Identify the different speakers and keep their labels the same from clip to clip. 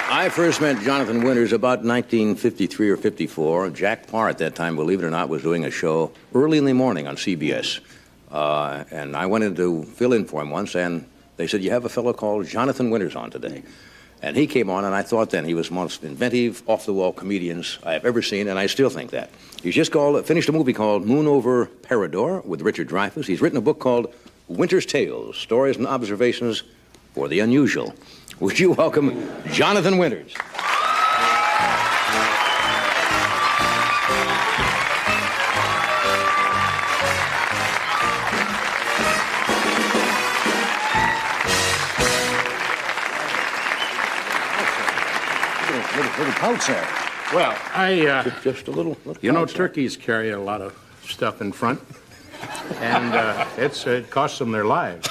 Speaker 1: I first met Jonathan Winters about 1953 or 54. Jack Parr at that time, believe it or not, was doing a show early in the morning on CBS. And I went in to fill in for him once, and they said, you have a fellow called Jonathan Winters on today. And he came on, and I thought then he was the most inventive, off-the-wall comedians I have ever seen, and I still think that. He's just finished a movie called Moon Over Parador with Richard Dreyfuss. He's written a book called Winter's Tales, Stories and Observations for the Unusual. Would you welcome Jonathan Winters?
Speaker 2: Little pouch there.
Speaker 3: Well,
Speaker 1: Just a little
Speaker 3: you know,
Speaker 1: pouch there.
Speaker 3: turkeys carry a lot of stuff in front, and it costs them their lives.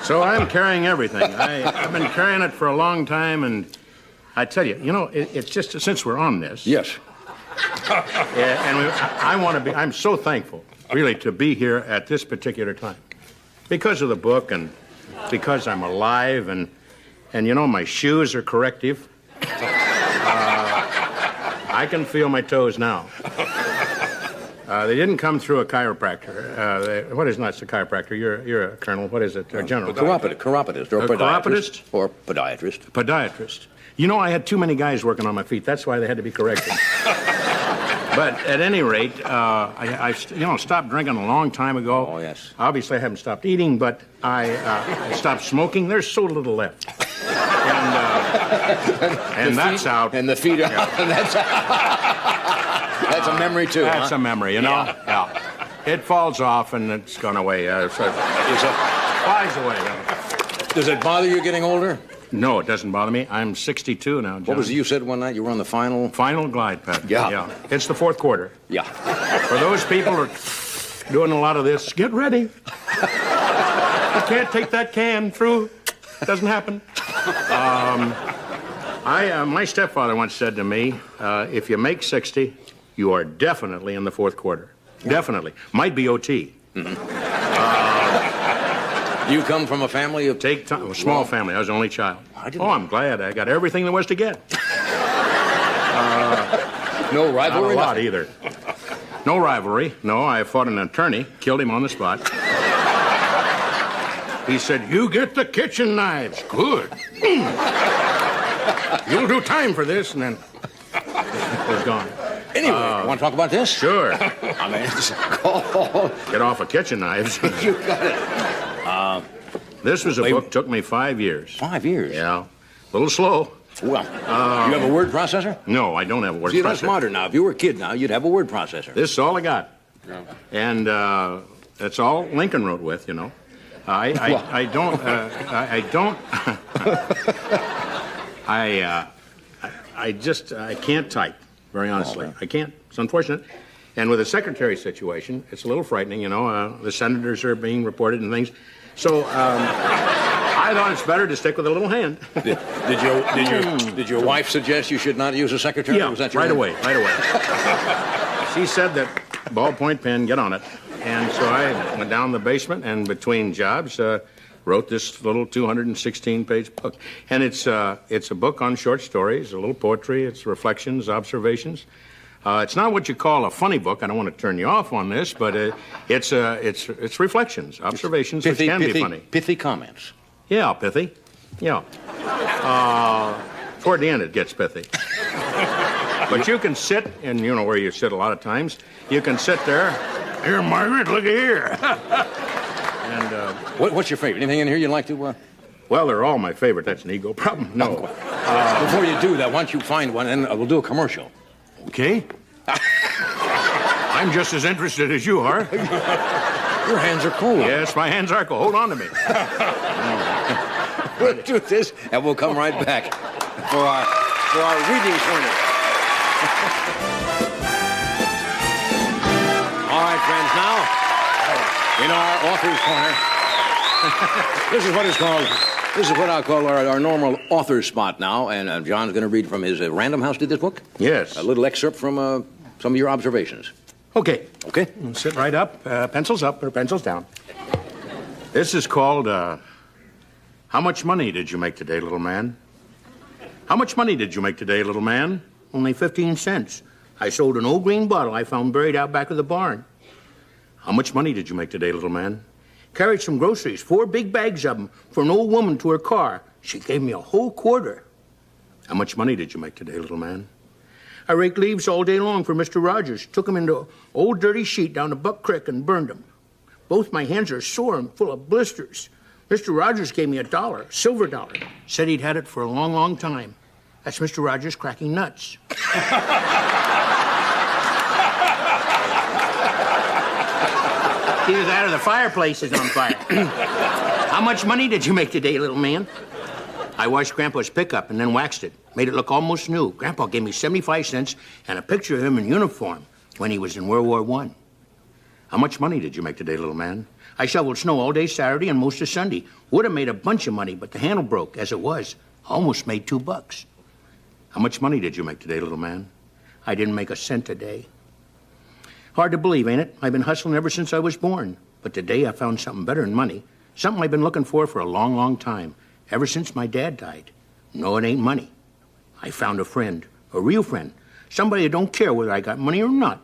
Speaker 3: So I'm carrying everything. I've been carrying it for a long time, and I tell you, it's just since we're on this.
Speaker 1: Yes.
Speaker 3: I'm so thankful, really, to be here at this particular time, because of the book and because I'm alive, and my shoes are corrective. I can feel my toes now. They didn't come through a chiropractor. What is not a chiropractor? You're a colonel. What is it? A general.
Speaker 1: Chiropodist. Or
Speaker 3: chiropodist?
Speaker 1: Or podiatrist.
Speaker 3: Podiatrist. I had too many guys working on my feet. That's why they had to be corrected. But at any rate, I stopped drinking a long time ago.
Speaker 1: Oh, yes.
Speaker 3: Obviously, I haven't stopped eating, but I stopped smoking. There's so little left. And that's out.
Speaker 1: And the feet are out. And that's a memory, too.
Speaker 3: That's a memory, Yeah. It falls off, and it's gone away. It flies away.
Speaker 1: Does it bother you getting older?
Speaker 3: No, it doesn't bother me. I'm 62 now, John.
Speaker 1: What was it you said one night? You were on the final?
Speaker 3: Final glide path.
Speaker 1: Yeah.
Speaker 3: It's the fourth quarter.
Speaker 1: Yeah.
Speaker 3: For those people who are doing a lot of this, get ready. You can't take that can through. Doesn't happen. My stepfather once said to me, if you make 60, you are definitely in the fourth quarter. Definitely. Might be OT.
Speaker 1: Mm-hmm. You come from a family of...
Speaker 3: Take time. A small family. I was the only child. I'm glad. I got everything there was to get.
Speaker 1: No rivalry?
Speaker 3: Not a lot either. No rivalry. No, I fought an attorney, killed him on the spot. He said, you get the kitchen knives. Good. You'll do time for this, and then it was gone.
Speaker 1: Anyway, you want to talk about this?
Speaker 3: Sure.
Speaker 1: I mean, it's called...
Speaker 3: Get off of kitchen knives.
Speaker 1: You got it.
Speaker 3: This was a book, took me 5 years.
Speaker 1: 5 years?
Speaker 3: Yeah. A little slow.
Speaker 1: Well, you have a word processor?
Speaker 3: No, I don't have a word processor.
Speaker 1: You're not smarter now. If you were a kid now, you'd have a word processor.
Speaker 3: This is all I got. Yeah. And that's all Lincoln wrote with, I can't type, very honestly. I can't. It's unfortunate. And with the secretary situation, it's a little frightening, the senators are being reported and things. So I thought it's better to stick with a little hand.
Speaker 1: Did your wife suggest you should not use a secretary?
Speaker 3: Yeah,
Speaker 1: Was that
Speaker 3: right away. She said that ballpoint pen, get on it. And so I went down the basement and between jobs wrote this little 216-page book. And it's a book on short stories, a little poetry, it's reflections, observations. It's not what you call a funny book. I don't want to turn you off on this, but it's reflections, observations, which can be funny.
Speaker 1: Pithy comments.
Speaker 3: Yeah, pithy. Yeah. Toward the end, it gets pithy. But you can sit, and you know where you sit a lot of times. You can sit there. Here, Margaret, look here. And
Speaker 1: what's your favorite? Anything in here you'd like to?
Speaker 3: Well, they're all my favorite. That's an ego problem. No.
Speaker 1: Before you do that, why don't you find one, and we'll do a commercial.
Speaker 3: Okay. I'm just as interested as you are.
Speaker 1: Your hands are cold.
Speaker 3: Yes, my hands are cold. Hold on to me.
Speaker 1: We'll do this, and we'll come right back for our reading corner. All right, friends, now, in our author's corner, this is what I'll call our normal author spot now, and John's going to read from his Random House did this book?
Speaker 3: Yes.
Speaker 1: A little excerpt from some of your observations.
Speaker 3: Okay.
Speaker 1: Okay.
Speaker 3: Sit right up, pencils up or pencils down. This is called How much money did you make today, little man? How much money did you make today, little man? Only 15 cents. I sold an old green bottle I found buried out back of the barn. How much money did you make today, little man? Carried some groceries, 4 big bags of them, for an old woman to her car. She gave me a whole quarter. How much money did you make today, little man? I raked leaves all day long for Mr. Rogers. Took them into an old dirty sheet down to Buck Creek and burned them. Both my hands are sore and full of blisters. Mr. Rogers gave me $1, silver dollar. Said he'd had it for a long, long time. That's Mr. Rogers cracking nuts. Either that or the fireplace is on fire. How much money did you make today, little man? I washed Grandpa's pickup and then waxed it. Made it look almost new. Grandpa gave me 75 cents and a picture of him in uniform when he was in World War I. How much money did you make today, little man? I shoveled snow all day Saturday and most of Sunday. Would have made a bunch of money, but the handle broke. As it was, I almost made $2. How much money did you make today, little man? I didn't make a cent a day. Hard to believe, ain't it? I've been hustling ever since I was born. But today I found something better than money. Something I've been looking for a long, long time. Ever since my dad died. No, it ain't money. I found a friend. A real friend. Somebody that don't care whether I got money or not.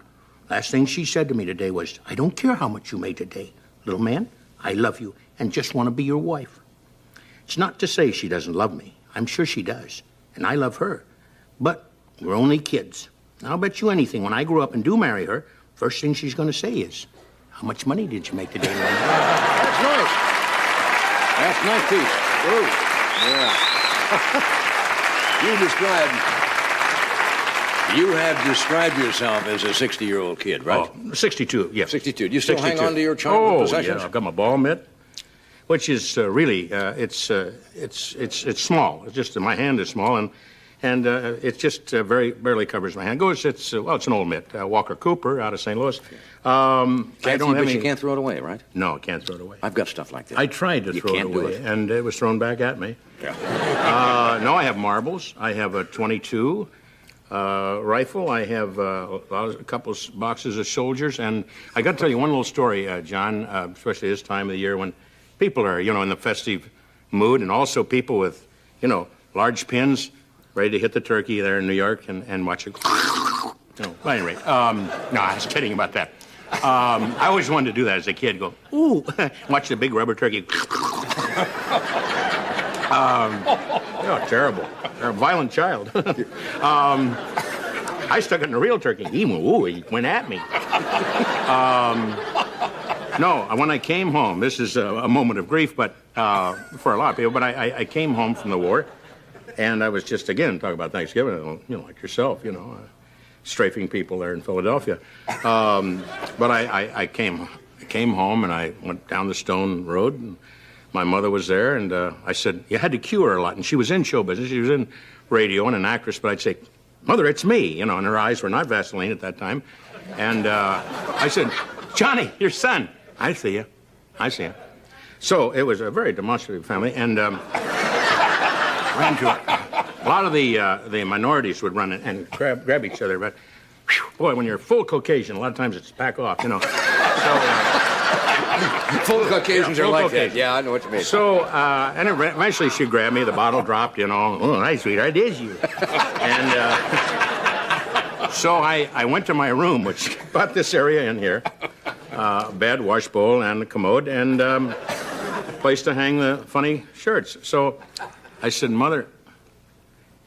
Speaker 3: Last thing she said to me today was, I don't care how much you made today. Little man, I love you and just want to be your wife. It's not to say she doesn't love me. I'm sure she does. And I love her. But we're only kids. I'll bet you anything, when I grow up and do marry her, first thing she's going to say is, how much money did you make today, little man?
Speaker 1: That's nice. That's nice piece. Whoa. Yeah. You have described yourself as a 60-year-old kid, right?
Speaker 3: Oh, 62, yes.
Speaker 1: 62. Do you still
Speaker 3: 62.
Speaker 1: hang on to your childhood possessions?
Speaker 3: Yeah, I've got my ball mitt, which is really, it's small. It's just, my hand is small, and it just barely covers my hand. It's an old mitt, Walker Cooper out of St. Louis.
Speaker 1: You can't throw it away, right?
Speaker 3: No, I can't throw it away.
Speaker 1: I've got stuff like that.
Speaker 3: I tried to throw it away, and it was thrown back at me.
Speaker 1: Yeah.
Speaker 3: No, I have marbles. I have a .22 rifle. I have a couple of boxes of soldiers, and I got to tell you one little story, John, especially this time of the year when people are, in the festive mood, and also people with, large pins ready to hit the turkey there in New York and watch it. No, at any rate, no, I was kidding about that. I always wanted to do that as a kid. Go, ooh, watch the big rubber turkey. Terrible. You're a violent child. I stuck it in a real turkey. He went at me. No, when I came home, this is a moment of grief, but for a lot of people. But I came home from the war, and I was just again talking about Thanksgiving, like yourself, strafing people there in Philadelphia. But I came home and I went down the Stone Road. And my mother was there, and I said, you had to cue her a lot. And she was in show business. She was in radio and an actress. But I'd say, Mother, it's me. And her eyes were not Vaseline at that time. And I said, Johnny, your son. I see you. I see you. So it was a very demonstrative family. And ran to it. A lot of the minorities would run and grab each other. But, whew, boy, when you're full Caucasian, a lot of times it's back off, So...
Speaker 1: Full Caucasians are like
Speaker 3: Caucasian.
Speaker 1: that. Yeah, I know what you mean.
Speaker 3: So, and eventually she grabbed me, the bottle dropped, Oh, nice, sweetheart, it is you. And so I went to my room, which got this area in here, bed, wash bowl, and a commode, and place to hang the funny shirts. So I said, Mother,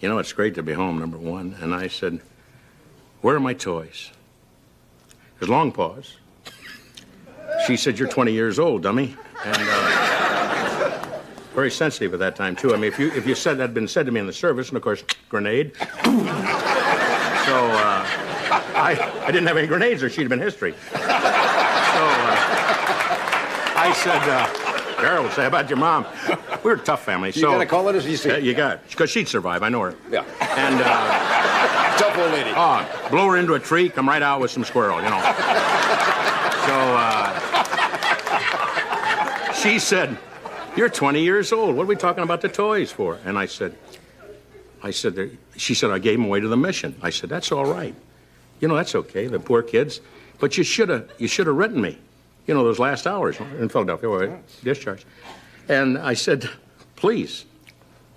Speaker 3: it's great to be home, number one. And I said, where are my toys? There's a long pause. She said, you're 20 years old, dummy. And very sensitive at that time, too. I mean, if you said that had been said to me in the service, and of course, grenade. So I didn't have any grenades or she'd have been history. So I said, Carol, say about your mom. We're a tough family.
Speaker 1: You gotta call it as you see.
Speaker 3: You got it. Because she'd survive, I know her.
Speaker 1: Yeah.
Speaker 3: And
Speaker 1: tough old lady.
Speaker 3: Blow her into a tree, come right out with some squirrel, So she said, you're 20 years old. What are we talking about the toys for? And I said, she said, I gave them away to the mission. I said, that's all right. That's okay, the poor kids. But you should have written me, those last hours in Philadelphia where I discharged. And I said, please,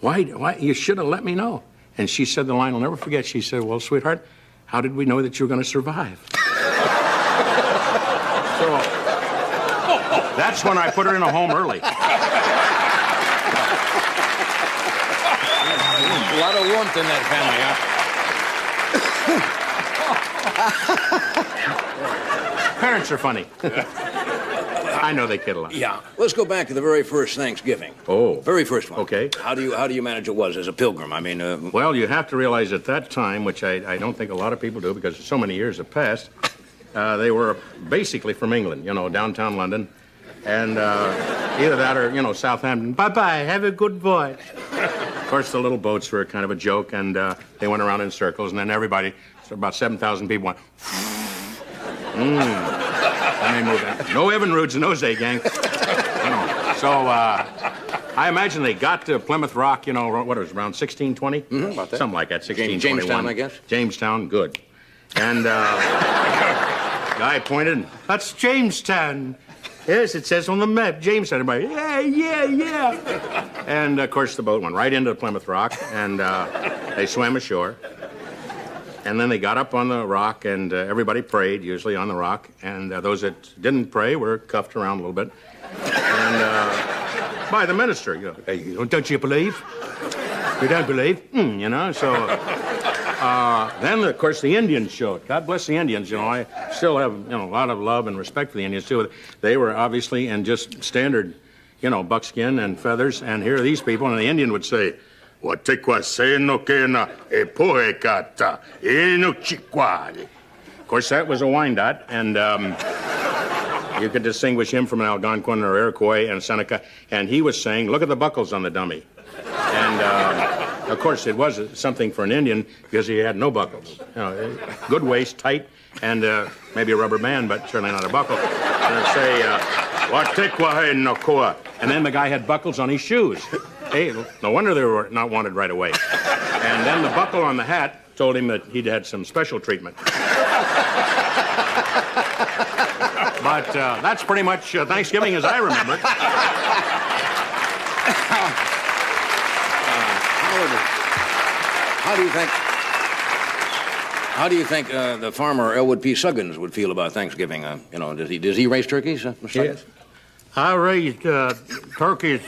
Speaker 3: why, you should have let me know. And she said the line I'll never forget. She said, well, sweetheart, how did we know that you were going to survive? So that's when I put her in a home early.
Speaker 1: A lot of warmth in that family, huh?
Speaker 3: Parents are funny. I know they kid a lot.
Speaker 1: Yeah. Let's go back to the very first Thanksgiving.
Speaker 3: Oh.
Speaker 1: Very first one.
Speaker 3: Okay.
Speaker 1: How do you manage it was as a pilgrim? I mean...
Speaker 3: Well, you have to realize at that time, which I don't think a lot of people do because so many years have passed, they were basically from England, downtown London. And either that or, Southampton. Bye-bye, have a good voyage. Of course, the little boats were kind of a joke, and they went around in circles, and then everybody, so about 7,000 people went... And they moved in. No Evan Roods in those days, gang. So I imagine they got to Plymouth Rock, what it was, around 1620?
Speaker 1: Mm-hmm, about that.
Speaker 3: Something like that, 1621.
Speaker 1: Jamestown, I guess?
Speaker 3: Jamestown, good. And guy pointed, that's Jamestown. Yes, it says on the map, Jamestown. Everybody, yeah. And, of course, the boat went right into Plymouth Rock, and they swam ashore. And then they got up on the rock, and everybody prayed, usually on the rock. And those that didn't pray were cuffed around a little bit. And by the minister, hey, don't you believe? You don't believe? So then, of course, the Indians showed. God bless the Indians. I still have, a lot of love and respect for the Indians, too. They were obviously in just standard, buckskin and feathers. And here are these people, and the Indian would say, of course, that was a Wyandotte, and you could distinguish him from an Algonquin or Iroquois and Seneca, and he was saying, look at the buckles on the dummy. And, of course, it was something for an Indian because he had no buckles. Good waist, tight, and maybe a rubber band, but certainly not a buckle. And say, and then the guy had buckles on his shoes. Hey, no wonder they were not wanted right away. And then the buckle on the hat told him that he'd had some special treatment. But that's pretty much Thanksgiving as I remember it.
Speaker 1: How do you think the farmer Elwood P. Suggins would feel about Thanksgiving? Does he raise turkeys?
Speaker 3: Yes. I raised turkeys.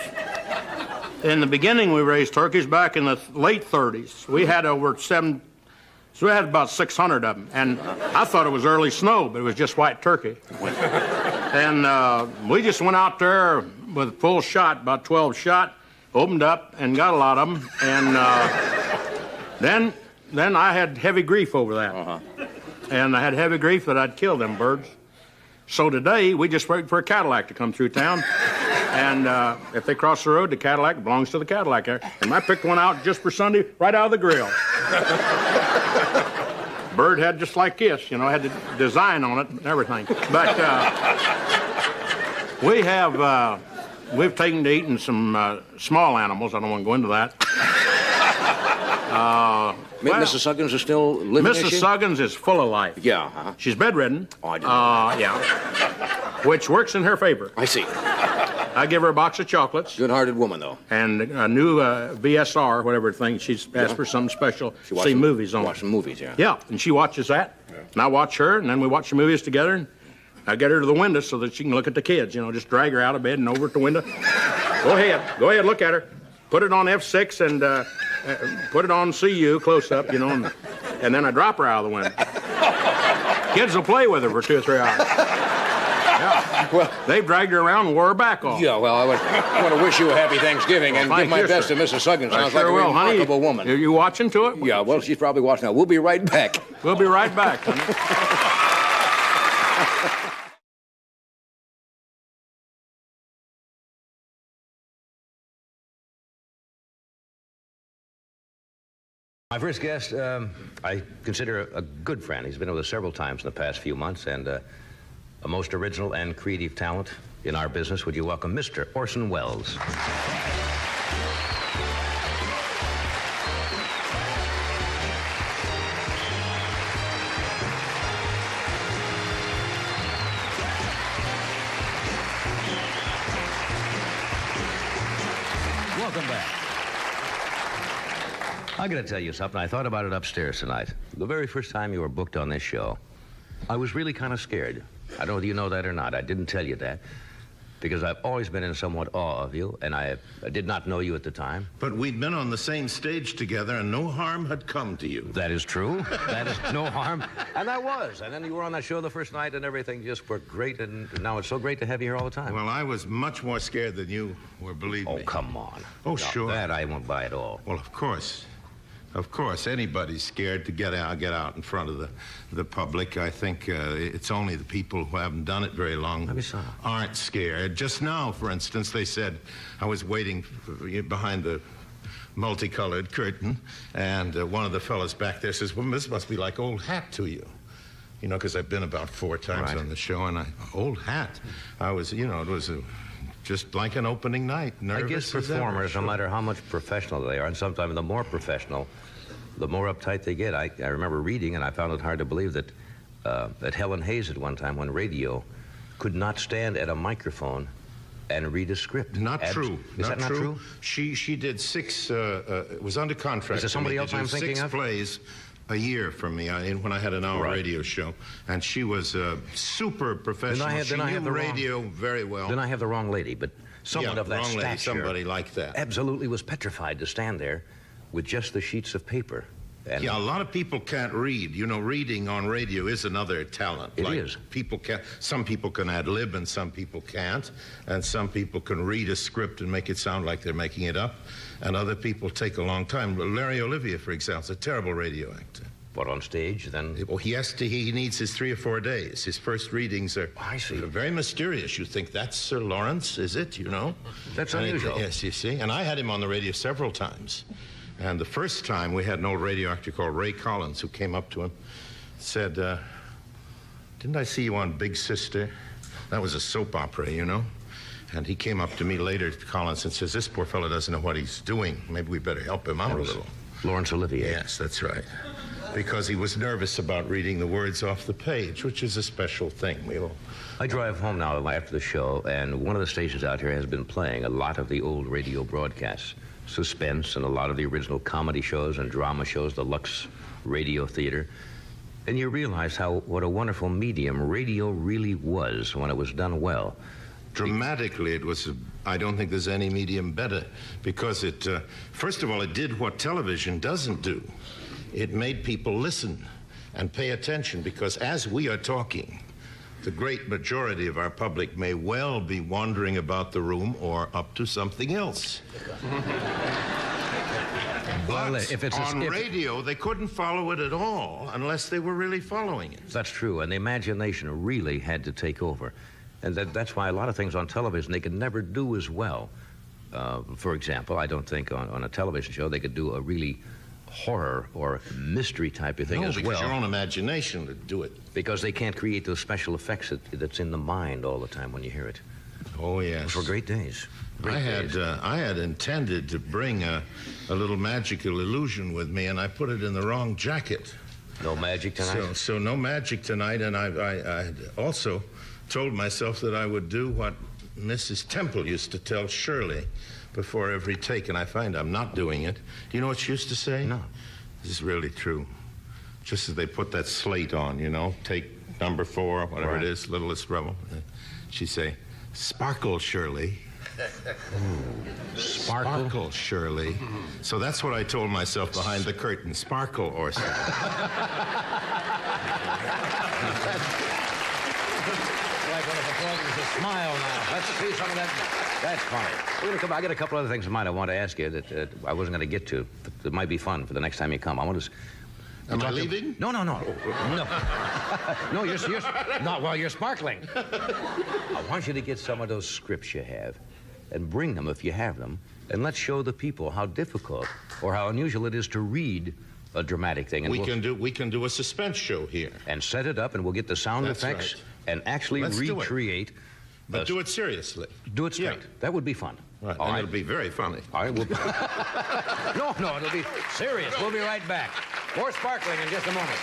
Speaker 3: In the beginning, we raised turkeys back in the late 30s. We had so we had about 600 of them. And I thought it was early snow, but it was just white turkey. And we just went out there with full shot, about 12 shot, opened up and got a lot of them. And then I had heavy grief over that. And I had heavy grief that I'd kill them birds. So today, we just wait for a Cadillac to come through town. And if they cross the road, the Cadillac belongs to the Cadillac there. And I picked one out just for Sunday, right out of the grill. Bird had just like this, had the design on it and everything. But we've taken to eating some small animals. I don't want to go into that.
Speaker 1: Mrs. Suggins is still living,
Speaker 3: Mrs. Suggins is full of life.
Speaker 1: Yeah.
Speaker 3: She's bedridden.
Speaker 1: Oh, I didn't know.
Speaker 3: Yeah. Which works in her favor.
Speaker 1: I see.
Speaker 3: I give her a box of chocolates.
Speaker 1: Good-hearted woman, though.
Speaker 3: And a new VSR, whatever thing. She's asked for something special. See movies on it.
Speaker 1: Watch some movies, yeah.
Speaker 3: Yeah, and she watches that. Yeah. And I watch her, and then we watch the movies together. And I get her to the window so that she can look at the kids. Just drag her out of bed and over at the window. Go ahead, look at her. Put it on F6 and put it on CU, close up, and then I drop her out of the window. Kids will play with her for 2 or 3 hours. Yeah. Well, they've dragged her around and wore her back off.
Speaker 1: Yeah, well, I want to wish you a happy Thanksgiving and give my best to Mrs. Suggins. Sounds like a remarkable woman.
Speaker 3: Are you watching to it?
Speaker 1: Yeah, well, she's probably watching now. We'll be right back.
Speaker 3: We'll be right back.
Speaker 4: My first guest, I consider a good friend. He's been with us several times in the past few months, and a most original and creative talent in our business. Would you welcome Mr. Orson Welles? Welcome back. I got to tell you something. I thought about it upstairs tonight. The very first time you were booked on this show, I was really kind of scared. I don't know whether you know that or not. I didn't tell you that because I've always been in somewhat awe of you, and I did not know you at the time.
Speaker 5: But we'd been on the same stage together, and no harm had come to you.
Speaker 4: That is true. That is no harm. And I was. And then you were on that show the first night, and everything just worked great, and now it's so great to have you here all the time.
Speaker 5: Well, I was much more scared than you were, believe me.
Speaker 4: Oh, come on.
Speaker 5: Oh,
Speaker 4: No,
Speaker 5: sure.
Speaker 4: That I won't buy at all.
Speaker 5: Well, of course. Of course, anybody's scared to get out in front of the public. I think it's only the people who haven't done it very long
Speaker 4: Let me saw.
Speaker 5: aren't scared. Just now, for instance, they said I was waiting behind the multicolored curtain, and one of the fellas back there says, well, this must be like old hat to you. You know, because I've been about 4 times
Speaker 4: Right.
Speaker 5: on the show, and old hat. I was, you know, it was just like an opening night. Nervous
Speaker 4: I guess
Speaker 5: as ever,
Speaker 4: performers,
Speaker 5: sure.
Speaker 4: no matter how much professional they are, and sometimes the more professional, the more uptight they get. I remember reading, and I found it hard to believe that Helen Hayes at one time, when radio, could not stand at a microphone and read a script.
Speaker 5: Not true.
Speaker 4: Is that not true?
Speaker 5: She did 6. It was under contract.
Speaker 4: Is there somebody
Speaker 5: to
Speaker 4: else
Speaker 5: do
Speaker 4: I'm thinking
Speaker 5: 6
Speaker 4: of?
Speaker 5: plays a year for me when I had an hour
Speaker 4: Right.
Speaker 5: radio show, and she was super professional. She
Speaker 4: then I
Speaker 5: knew
Speaker 4: have the wrong-
Speaker 5: radio very well.
Speaker 4: Then I have the wrong lady, but someone
Speaker 5: Yeah,
Speaker 4: of that
Speaker 5: wrong lady,
Speaker 4: stature
Speaker 5: somebody like that.
Speaker 4: absolutely was petrified to stand there with just the sheets of paper. And
Speaker 5: Yeah, a lot of people can't read. You know, reading on radio is another talent.
Speaker 4: It is.
Speaker 5: Some people can ad lib and some people can't. And some people can read a script and make it sound like they're making it up. And other people take a long time. Larry Olivia, for example, is a terrible radio actor.
Speaker 4: But on stage, then
Speaker 5: Well, he needs his 3 or 4 days. His first readings are
Speaker 4: I see.
Speaker 5: very mysterious. You think, that's Sir Lawrence, is it? You know?
Speaker 4: That's
Speaker 5: And
Speaker 4: unusual.
Speaker 5: yes, you see. And I had him on the radio several times. And the first time, we had an old radio actor called Ray Collins who came up to him, said, didn't I see you on Big Sister? That was a soap opera, you know? And he came up to me later, Collins, and says, this poor fellow doesn't know what he's doing. Maybe we better help him out a little.
Speaker 4: Lawrence Olivier.
Speaker 5: Yes, that's right. Because he was nervous about reading the words off the page, which is a special thing.
Speaker 4: I drive home now after the show, and one of the stations out here has been playing a lot of the old radio broadcasts. Suspense and a lot of the original comedy shows and drama shows, the Lux Radio Theater. And you realize what a wonderful medium radio really was when it was done well.
Speaker 5: Dramatically, it was, I don't think there's any medium better, because it, first of all, it did what television doesn't do. It made people listen and pay attention, because as we are talking, the great majority of our public may well be wandering about the room or up to something else.
Speaker 4: Well,
Speaker 5: But
Speaker 4: if it's
Speaker 5: on radio, they couldn't follow it at all unless they were really following it.
Speaker 4: That's true, and the imagination really had to take over. And that's why a lot of things on television they could never do as well. For example, I don't think on a television show they could do a really horror or mystery type of thing as
Speaker 5: because
Speaker 4: well.
Speaker 5: your own imagination would do it.
Speaker 4: Because they can't create those special effects that's in the mind all the time when you hear it.
Speaker 5: Oh, yes.
Speaker 4: Those were great days. Great days.
Speaker 5: I had intended to bring a little magical illusion with me, and I put it in the wrong jacket.
Speaker 4: No magic tonight?
Speaker 5: So no magic tonight, and I had also told myself that I would do what Mrs. Temple used to tell Shirley before every take, and I find I'm not doing it. Do you know what she used to say?
Speaker 4: No.
Speaker 5: This is really true. Just as they put that slate on, you know, take number 4, whatever
Speaker 4: Right.
Speaker 5: it is, Littlest Rebel. She'd say, "Sparkle, Shirley." Sparkle, Shirley. So that's what I told myself behind the curtain. Sparkle, Orson.
Speaker 4: Like one of the performers, a smile now. Let's see some of that. That's funny. I got a couple other things in mind I want to ask you that I wasn't going to get to. That might be fun for the next time you come. I want to.
Speaker 5: Am I leaving?
Speaker 4: No. No, you're not while you're sparkling. I want you to get some of those scripts you have and bring them if you have them, and let's show the people how difficult or how unusual it is to read a dramatic thing. And
Speaker 5: We can do a suspense show here.
Speaker 4: and set it up, and we'll get the sound
Speaker 5: That's
Speaker 4: effects
Speaker 5: right.
Speaker 4: and actually
Speaker 5: Let's do it.
Speaker 4: recreate.
Speaker 5: But do it seriously.
Speaker 4: Do it straight.
Speaker 5: Yeah.
Speaker 4: That would be fun.
Speaker 5: Right.
Speaker 4: All
Speaker 5: And
Speaker 4: right.
Speaker 5: it'll be very funny.
Speaker 4: All right, no, it'll be serious. We'll be right back. More sparkling in just a moment.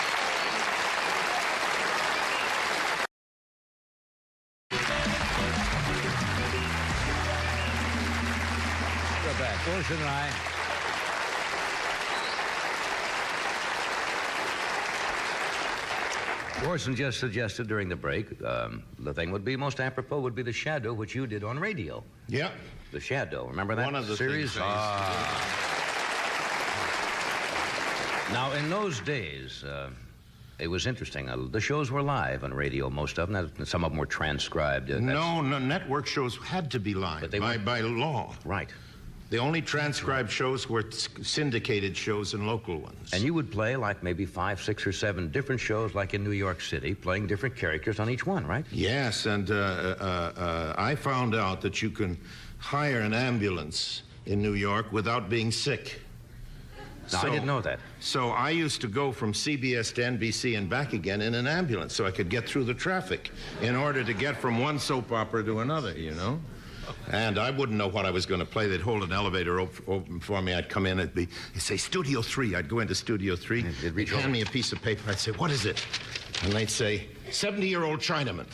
Speaker 4: We're back. Orson and I. Orson just suggested during the break, the thing would be most apropos would be the Shadow, which you did on radio.
Speaker 5: Yeah.
Speaker 4: The Shadow. Remember that
Speaker 5: One of the
Speaker 4: series?
Speaker 5: things
Speaker 4: Now, in those days, it was interesting. The shows were live on radio, most of them. Some of them were transcribed.
Speaker 5: No, network shows had to be live
Speaker 4: But they
Speaker 5: by law.
Speaker 4: Right.
Speaker 5: The only transcribed shows were syndicated shows and local ones.
Speaker 4: And you would play like maybe 5, 6, or 7 different shows, like in New York City, playing different characters on each one, right?
Speaker 5: Yes, and I found out that you can hire an ambulance in New York without being sick.
Speaker 4: No, I didn't know that.
Speaker 5: So I used to go from CBS to NBC and back again in an ambulance so I could get through the traffic in order to get from one soap opera to another, you know? And I wouldn't know what I was going to play. They'd hold an elevator open for me. I'd come in. They'd say, Studio 3. I'd go into Studio 3. They'd hand me a piece of paper. I'd say, what is it? And they'd say, 70-year-old Chinaman.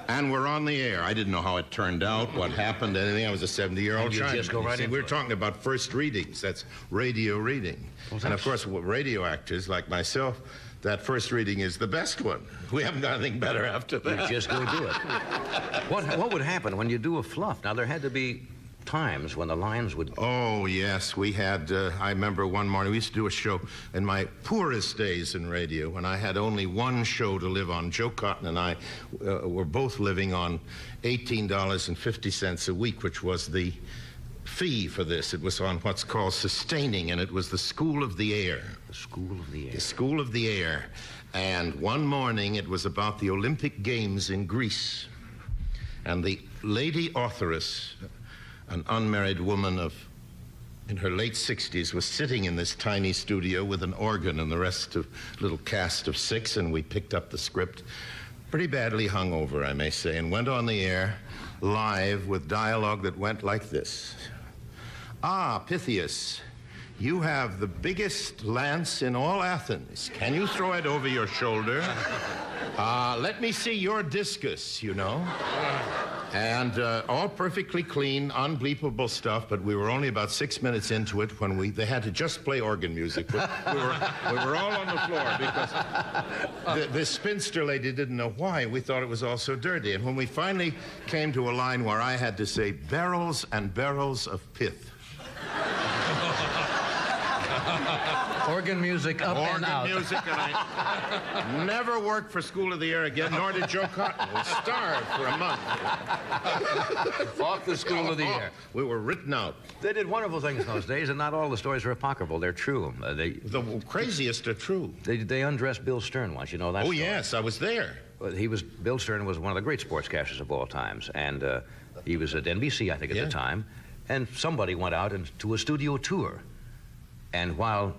Speaker 5: And we're on the air. I didn't know how it turned out, what happened, anything. I was a 70-year-old Chinaman.
Speaker 4: Just go right in.
Speaker 5: We're talking about first readings. That's radio reading.
Speaker 4: Well,
Speaker 5: and, of course, radio actors like myself, that first reading is the best one. We haven't got anything better after that.
Speaker 4: You just go do it. What would happen when you do a fluff? Now, there had to be times when the lines would...
Speaker 5: Oh, yes. We had, I remember one morning, we used to do a show in my poorest days in radio when I had only one show to live on. Joe Cotton and I were both living on $18.50 a week, which was the fee for this. It was on what's called sustaining, and it was the School of the Air.
Speaker 4: The School of the Air.
Speaker 5: The School of the Air. And one morning it was about the Olympic Games in Greece. And the lady authoress, an unmarried woman in her late 60s, was sitting in this tiny studio with an organ and the rest of little cast of 6, and we picked up the script, pretty badly hungover, I may say, and went on the air live with dialogue that went like this. Ah, Pythias, you have the biggest lance in all Athens. Can you throw it over your shoulder? Let me see your discus, you know. And all perfectly clean, unbleepable stuff, but we were only about 6 minutes into it when they had to just play organ music. We were all on the floor because this spinster lady didn't know why. We thought it was all so dirty. And when we finally came to a line where I had to say, barrels and barrels of pith.
Speaker 4: Organ music up and out.
Speaker 5: Organ music, and I never worked for School of the Air again, nor did Joe Cotton. We starved for a month.
Speaker 4: Off the School of the Air.
Speaker 5: We were written out.
Speaker 4: They did wonderful things in those days, and not all the stories are apocryphal. They're true.
Speaker 5: The craziest are true.
Speaker 4: They undressed Bill Stern once. You know that story?
Speaker 5: Yes, I was there.
Speaker 4: Bill Stern was one of the great sportscasters of all times, and he was at NBC, I think, at the time, and somebody went out to a studio tour, and while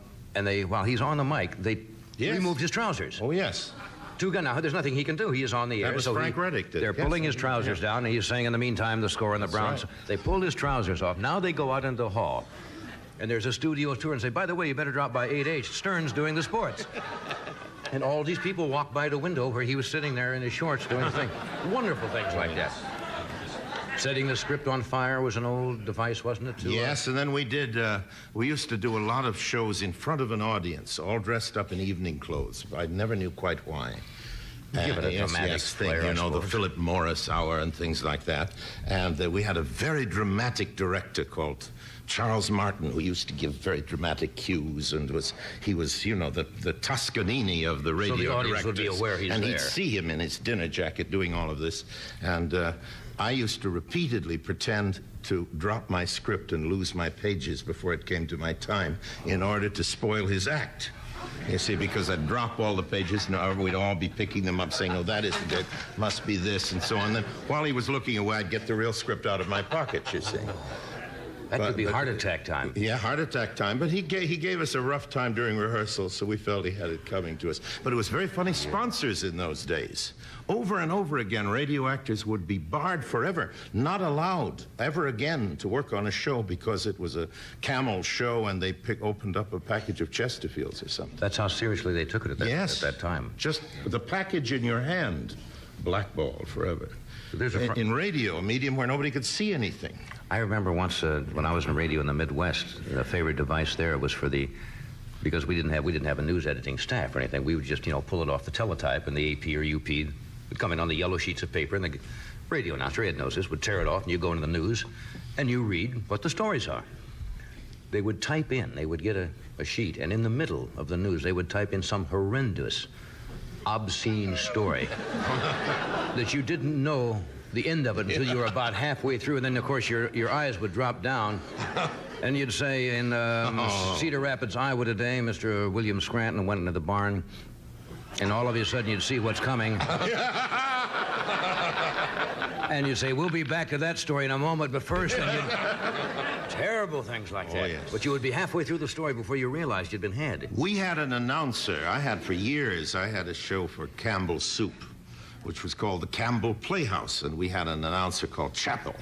Speaker 4: he's on the mic, they removed his trousers.
Speaker 5: Oh, yes.
Speaker 4: Now, there's nothing he can do. He is on the air.
Speaker 5: That was Frank Reddick.
Speaker 4: They're pulling his trousers down, and he's saying, in the meantime, the score on the Browns.
Speaker 5: Right.
Speaker 4: They pulled his trousers off. Now they go out into the hall, and there's a studio tour, and say, by the way, you better drop by 8H. Stern's doing the sports. And all these people walk by the window where he was sitting there in his shorts doing the thing. Wonderful things like that. Setting the script on fire was an old device, wasn't it?
Speaker 5: Yes, and then we used to do a lot of shows in front of an audience, all dressed up in evening clothes. I never knew quite why.
Speaker 4: Give it a dramatic flair,
Speaker 5: you know, the Philip Morris hour and things like that. And we had a very dramatic director called Charles Martin, who used to give very dramatic cues, and he was, you know, the Toscanini of the radio directors.
Speaker 4: So the audience would be aware he's there.
Speaker 5: And he'd see him in his dinner jacket doing all of this. And I used to repeatedly pretend to drop my script and lose my pages before it came to my time in order to spoil his act. You see, because I'd drop all the pages and we'd all be picking them up saying, oh, that isn't it, must be this, and so on. Then while he was looking away, I'd get the real script out of my pocket, you see.
Speaker 4: That could be heart attack time.
Speaker 5: Yeah, heart attack time. But he gave us a rough time during rehearsals, so we felt he had it coming to us. But it was very funny. Sponsors in those days. Over and over again, radio actors would be barred forever, not allowed ever again to work on a show because it was a Camel show and they opened up a package of Chesterfields or something.
Speaker 4: That's how seriously they took it at that time.
Speaker 5: Just the package in your hand, blackballed forever.
Speaker 4: So in
Speaker 5: radio, a medium where nobody could see anything.
Speaker 4: I remember once when I was in radio in the Midwest, the favorite device there was because we didn't have a news editing staff or anything. We would just, pull it off the teletype, and the AP or UP would come in on the yellow sheets of paper, and the radio announcer, Ed knows this, would tear it off, and you go into the news, and you read what the stories are. They would type in, they would get a sheet, and in the middle of the news, they would type in some horrendous, obscene story that you didn't know the end of it until you were about halfway through, and then, of course, your eyes would drop down, and you'd say, in Cedar Rapids, Iowa today, Mr. William Scranton went into the barn, and all of a sudden you'd see what's coming. And you'd say, we'll be back to that story in a moment, but first, and terrible things like that.
Speaker 5: Yes.
Speaker 4: But you would be halfway through the story before you realized you'd been had.
Speaker 5: We had an announcer. For years, I had a show for Campbell Soup, which was called the Campbell Playhouse, and we had an announcer called Chappell.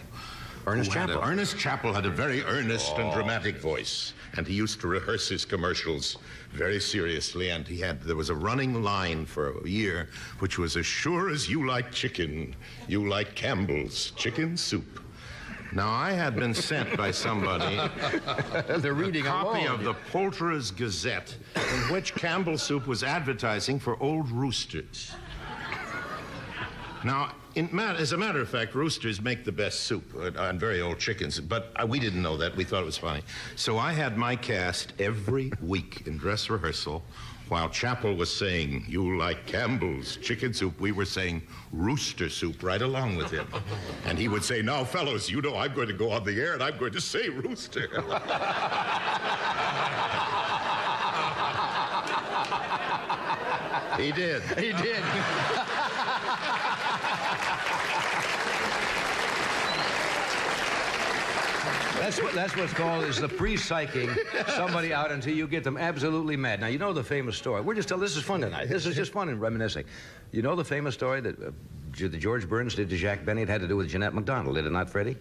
Speaker 4: Ernest Chappell.
Speaker 5: Ernest Chappell had a very earnest and dramatic voice, and he used to rehearse his commercials very seriously, and there was a running line for a year, which was, as sure as you like chicken, you like Campbell's chicken soup. Now, I had been sent by somebody
Speaker 4: They're reading
Speaker 5: a copy
Speaker 4: along.
Speaker 5: of the Poulterer's Gazette, in which Campbell Soup was advertising for old roosters. Now, as a matter of fact, roosters make the best soup on very old chickens, but we didn't know that. We thought it was funny. So I had my cast every week in dress rehearsal. While Chappell was saying, you like Campbell's chicken soup, we were saying rooster soup right along with him. And he would say, now, fellows, I'm going to go on the air and I'm going to say rooster. He did.
Speaker 4: He did. That's what's called is the pre-psyching somebody out until you get them absolutely mad. Now, you know the famous story. This is fun tonight. This is just fun and reminiscing. You know the famous story that George Burns did to Jack Benny? It had to do with Jeanette MacDonald, did it not, Freddie?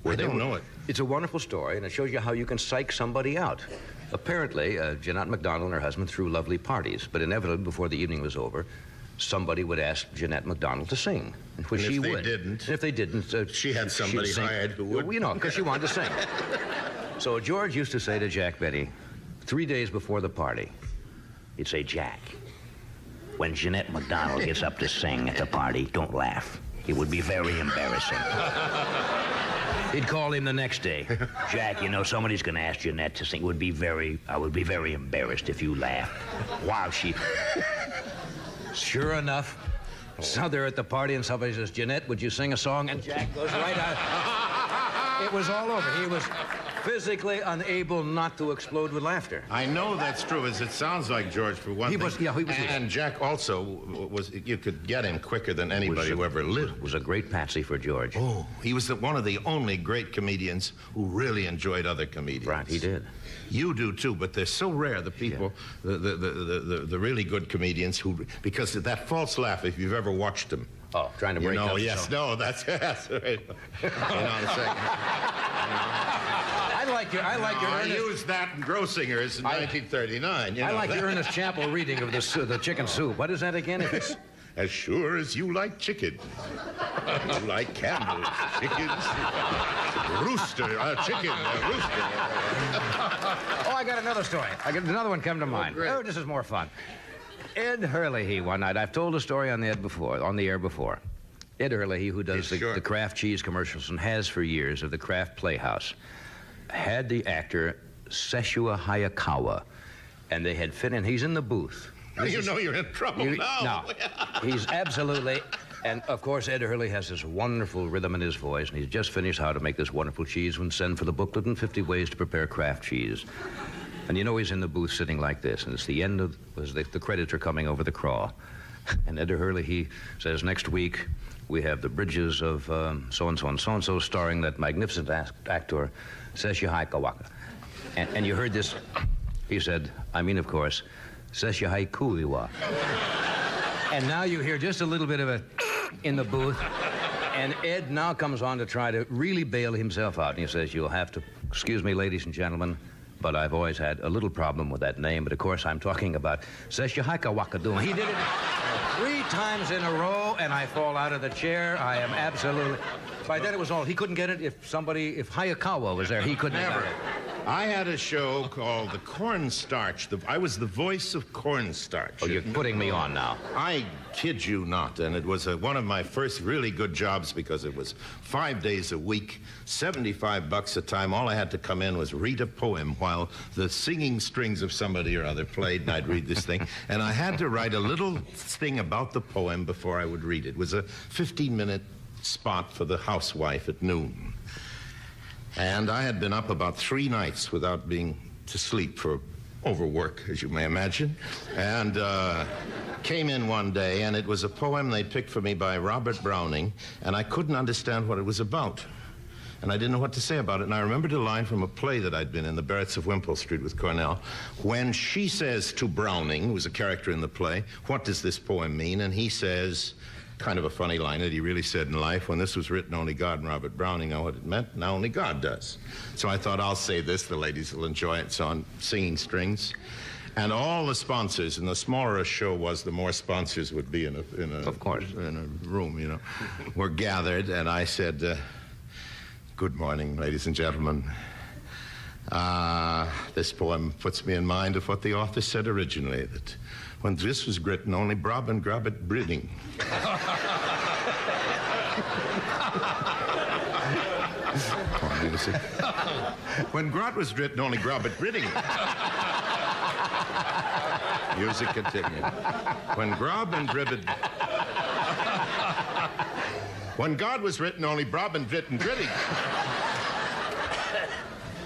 Speaker 5: I don't know it.
Speaker 4: It's a wonderful story, and it shows you how you can psych somebody out. Apparently, Jeanette MacDonald and her husband threw lovely parties, but inevitably, before the evening was over, somebody would ask Jeanette MacDonald to sing, which she would.
Speaker 5: And
Speaker 4: if they didn't,
Speaker 5: she had somebody hired who would.
Speaker 4: Because she wanted to sing. So George used to say to Jack Benny, 3 days before the party, he'd say, Jack, when Jeanette MacDonald gets up to sing at the party, don't laugh. It would be very embarrassing. He'd call him the next day. Jack, somebody's going to ask Jeanette to sing. I would be very embarrassed if you laughed while she... Sure enough, so they're at the party and somebody says, Jeanette, would you sing a song? And Jack goes right out. It was all over. He was physically unable not to explode with laughter.
Speaker 5: I know that's true, as it sounds like George, for one thing.
Speaker 4: He was.
Speaker 5: And Jack also you could get him quicker than anybody who ever lived.
Speaker 4: Was a great patsy for George.
Speaker 5: Oh, he was one of the only great comedians who really enjoyed other comedians.
Speaker 4: Right, he did.
Speaker 5: You do too, but they're so rare, the people, the really good comedians because of that false laugh, if you've ever watched them.
Speaker 4: Oh, trying to break up.
Speaker 5: Yes, no, that's right. Hang on a second.
Speaker 4: I like your
Speaker 5: I
Speaker 4: Ernest...
Speaker 5: used that in Grossingers in 1939.
Speaker 4: I like your Ernest Chappell reading of the chicken soup. What is that again? It's...
Speaker 5: As sure as you like chicken, you like Campbell's chicken, rooster, chicken, rooster.
Speaker 4: Oh, I got another story. I got another one come to mind.
Speaker 5: Great.
Speaker 4: This is more fun. Ed Hurley, one night, I've told a story on the air before. Ed Hurley, who does the Kraft cheese commercials and has for years of the Kraft Playhouse, had the actor Seshua Hayakawa, and they had fit in. He's in the booth.
Speaker 5: You're in trouble now.
Speaker 4: No, he's absolutely... And, of course, Ed Hurley has this wonderful rhythm in his voice, and he's just finished how to make this wonderful cheese and send for the booklet and 50 ways to prepare Kraft cheese. And he's in the booth sitting like this, and it's the end of... the credits are coming over the crawl. And Ed Hurley, he says, next week, we have the bridges of so-and-so and so-and-so starring that magnificent actor, Seshua Hayakawa. And you heard this... He said, of course... Seshua Hayakawa. And now you hear just a little bit of a in the booth, and Ed now comes on to try to really bail himself out, and he says, you'll have to, excuse me, ladies and gentlemen, but I've always had a little problem with that name, but of course I'm talking about Seshua Hayakawa. He did it 3 times in a row, and I fall out of the chair. I am absolutely... By then it was all, he couldn't get it if Hayakawa was there, he couldn't have got it.
Speaker 5: I had a show called The Cornstarch. I was the voice of Cornstarch.
Speaker 4: Oh, you're putting me on now.
Speaker 5: I kid you not, and it was one of my first really good jobs because it was 5 days a week, $75 a time. All I had to come in was read a poem while the singing strings of somebody or other played, and I'd read this thing. And I had to write a little thing about the poem before I would read it. It was a 15-minute spot for the housewife at noon. And I had been up about 3 nights without being to sleep for overwork, as you may imagine, and came in one day, and it was a poem they picked for me by Robert Browning, and I couldn't understand what it was about. And I didn't know what to say about it. And I remembered a line from a play that I'd been in, The Barretts of Wimpole Street with Cornell, when she says to Browning, who was a character in the play, "What does this poem mean?" And he says, kind of a funny line that he really said in life, "When this was written, only God and Robert Browning know what it meant. Now only God does." So I thought, I'll say this, the ladies will enjoy it. So on singing strings. And all the sponsors, and the smaller a show was, the more sponsors would be in a
Speaker 4: Of course.
Speaker 5: in a room, you know, were gathered. And I said, "Good morning, ladies and gentlemen. This poem puts me in mind of what the author said originally, that when this was written, only Brob and Grobbit breeding." When Grot was written, only Grobbit breeding. Music continued. When Grob and Gribbit... When God was written, only Brob and Brit and Gritty.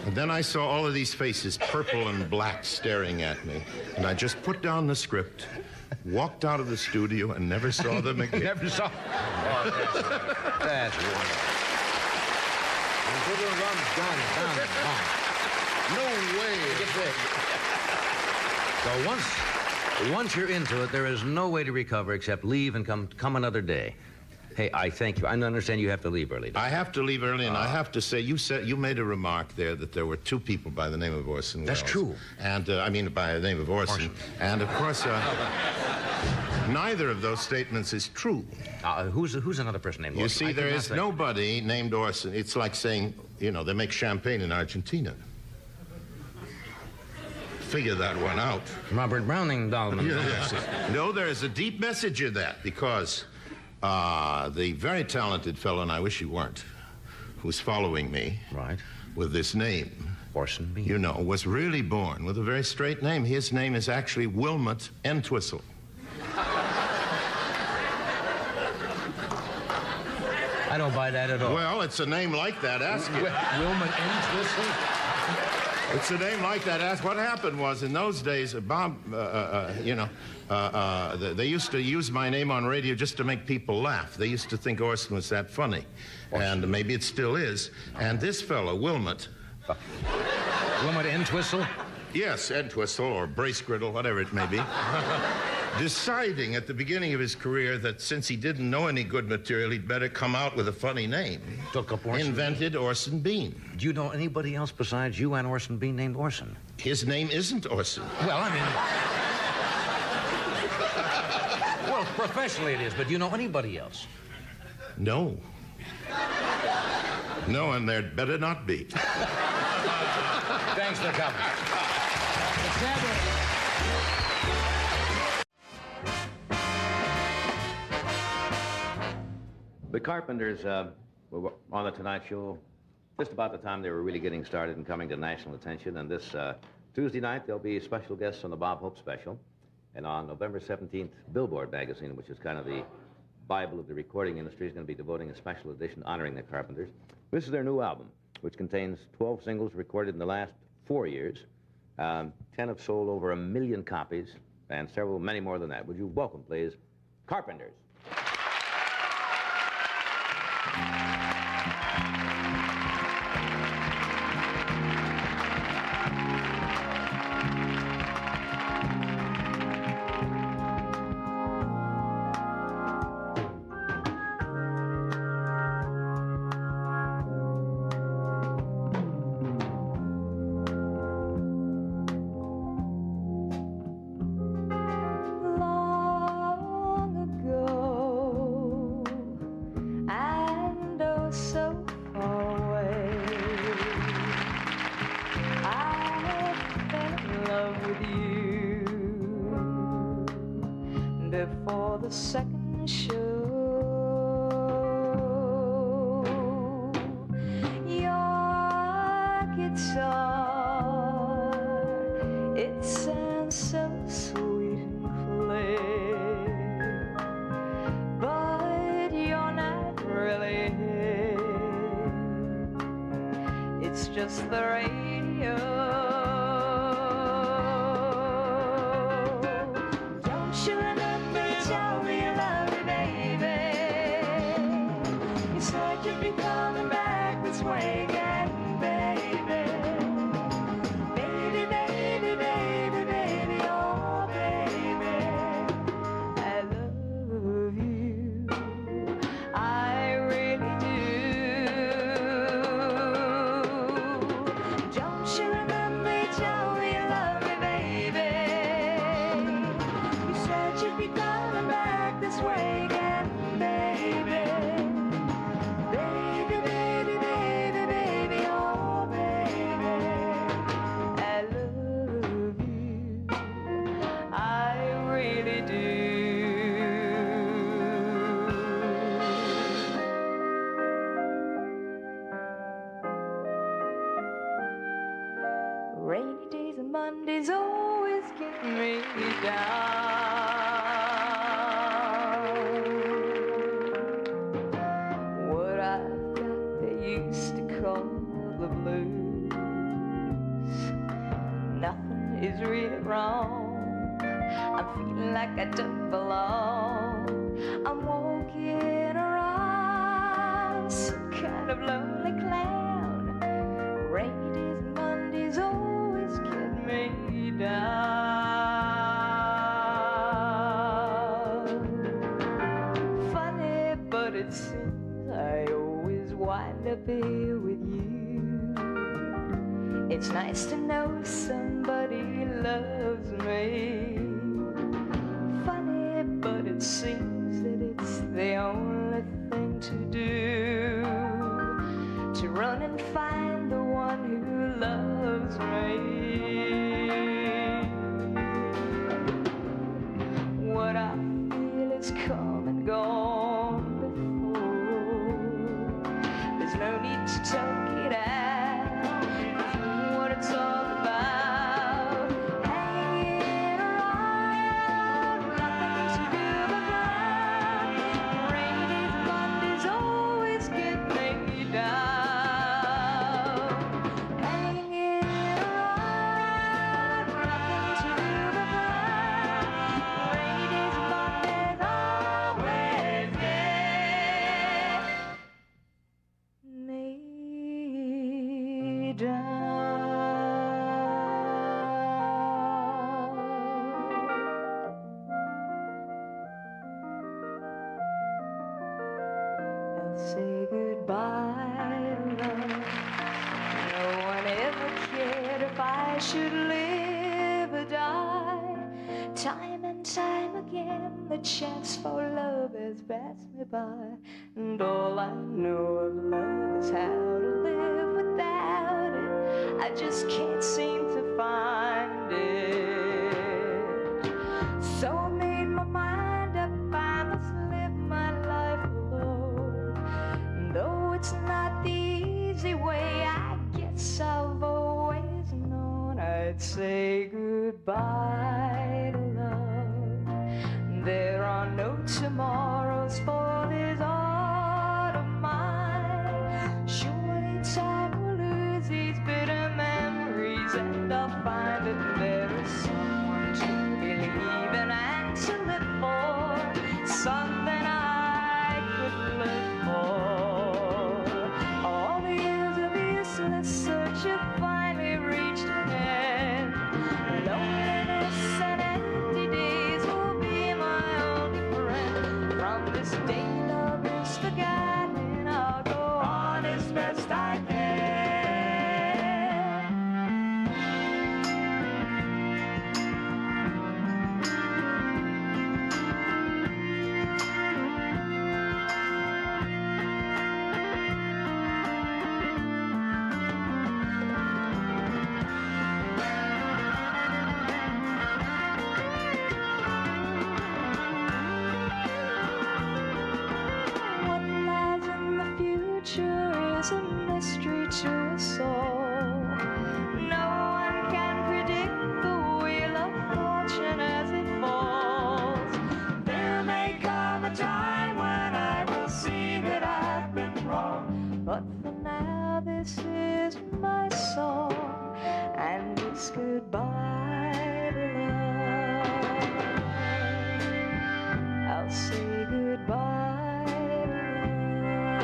Speaker 5: And then I saw all of these faces, purple and black, staring at me. And I just put down the script, walked out of the studio, and never saw them again.
Speaker 4: Never saw. Oh, that's wonderful.
Speaker 5: No way.
Speaker 4: So once you're into it, there is no way to recover except leave and come another day. Hey, I thank you. I understand you have to leave early.
Speaker 5: I have to leave early, and I have to say, you made a remark there that there were 2 people by the name of Orson Welles.
Speaker 4: That's true.
Speaker 5: And, I mean, by the name of Orson. And, of course, neither of those statements is true.
Speaker 4: Who's another person named Orson?
Speaker 5: You see, there is nobody named Orson. It's like saying, you know, they make champagne in Argentina. Figure that one out.
Speaker 4: Robert Browning, Dolman.
Speaker 5: Yes. No, there is a deep message in that, because the very talented fellow, and I wish he weren't, who's following me
Speaker 4: Right.
Speaker 5: with this name,
Speaker 4: Orson Bean.
Speaker 5: you know, was really born with a very straight name. His name is actually Wilmot Entwistle.
Speaker 4: I don't buy that at all.
Speaker 5: Well, it's a name like that. Ask it.
Speaker 4: Wilmot Entwistle?
Speaker 5: It's a name like that. Ask. What happened was, in those days, Bob, they used to use my name on radio just to make people laugh. They used to think Orson was that funny. And maybe it still is. And this fellow, Wilmot...
Speaker 4: Wilmot Entwistle?
Speaker 5: Yes, Entwistle or Bracegriddle, whatever it may be. Deciding at the beginning of his career that since he didn't know any good material, he'd better come out with a funny name.
Speaker 4: Took up Orson.
Speaker 5: Invented Orson Bean.
Speaker 4: Do you know anybody else besides you and Orson Bean named Orson?
Speaker 5: His name isn't Orson.
Speaker 4: Well, I mean... well, professionally it is, but do you know anybody else?
Speaker 5: No. No, and there'd better not be.
Speaker 4: Thanks for coming. The Carpenters were on the Tonight Show just about the time they were really getting started and coming to national attention. And this Tuesday night, there'll be special guests on the Bob Hope Special. And on November 17th, Billboard magazine, which is kind of the Bible of the recording industry, is going to be devoting a special edition honoring the Carpenters. This is their new album, which contains 12 singles recorded in the last 4 years. 10 have sold over 1 million copies, and many more than that. Would you welcome, please, Carpenters?
Speaker 6: Long ago, I for the second show. Your guitar, it sounds so sweet and clear, but you're not really here. It's just the radio. You'll be coming back this way again, baby. Baby, baby, baby, baby, oh baby, I love you, I really do. Don't you remember you told me you love me, baby? You said you'd be coming back this way again, baby. Baby, baby, baby, baby, oh baby, I love you, I really do. Rainy days and Mondays always get me down. What I've got they used to call the blues. Nothing is really wrong. I'm feeling like I don't belong. I'm walking around some kind of lonely clown. Rainy days and Mondays always get me down. Funny, but it seems I always wind up here with you. It's nice to know somebody loves me. Funny, but it seems that it's the only thing to do, to run and find the one who loves me. What I feel is come and gone before. There's no need to talk it out. What it's all about, hanging around, nothing to do but run. Rainy days and Mondays always get me down. Hanging around, nothing to do but run. Rainy days and Mondays always get me down. I'll say goodbye, love. No one ever cared if I should live or die. Time and time again, the chance for love has passed me by. And all I know of love is how to live without it. I just can't seem to find it. So I made my mind up, I must live my life alone. And though it's not the easy way, I guess I've always known I'd say goodbye to love. There are no tomorrows for this heart of mine. Surely time will lose these bitter memories, and I'll find that there is someone to believe in and to live for, something I could live for. All the years of useless search have finally reached an end. Loneliness and empty days will be my only friend. From this day love is forgotten, I'll go on as best I can. song, and it's goodbye to love. I'll say goodbye to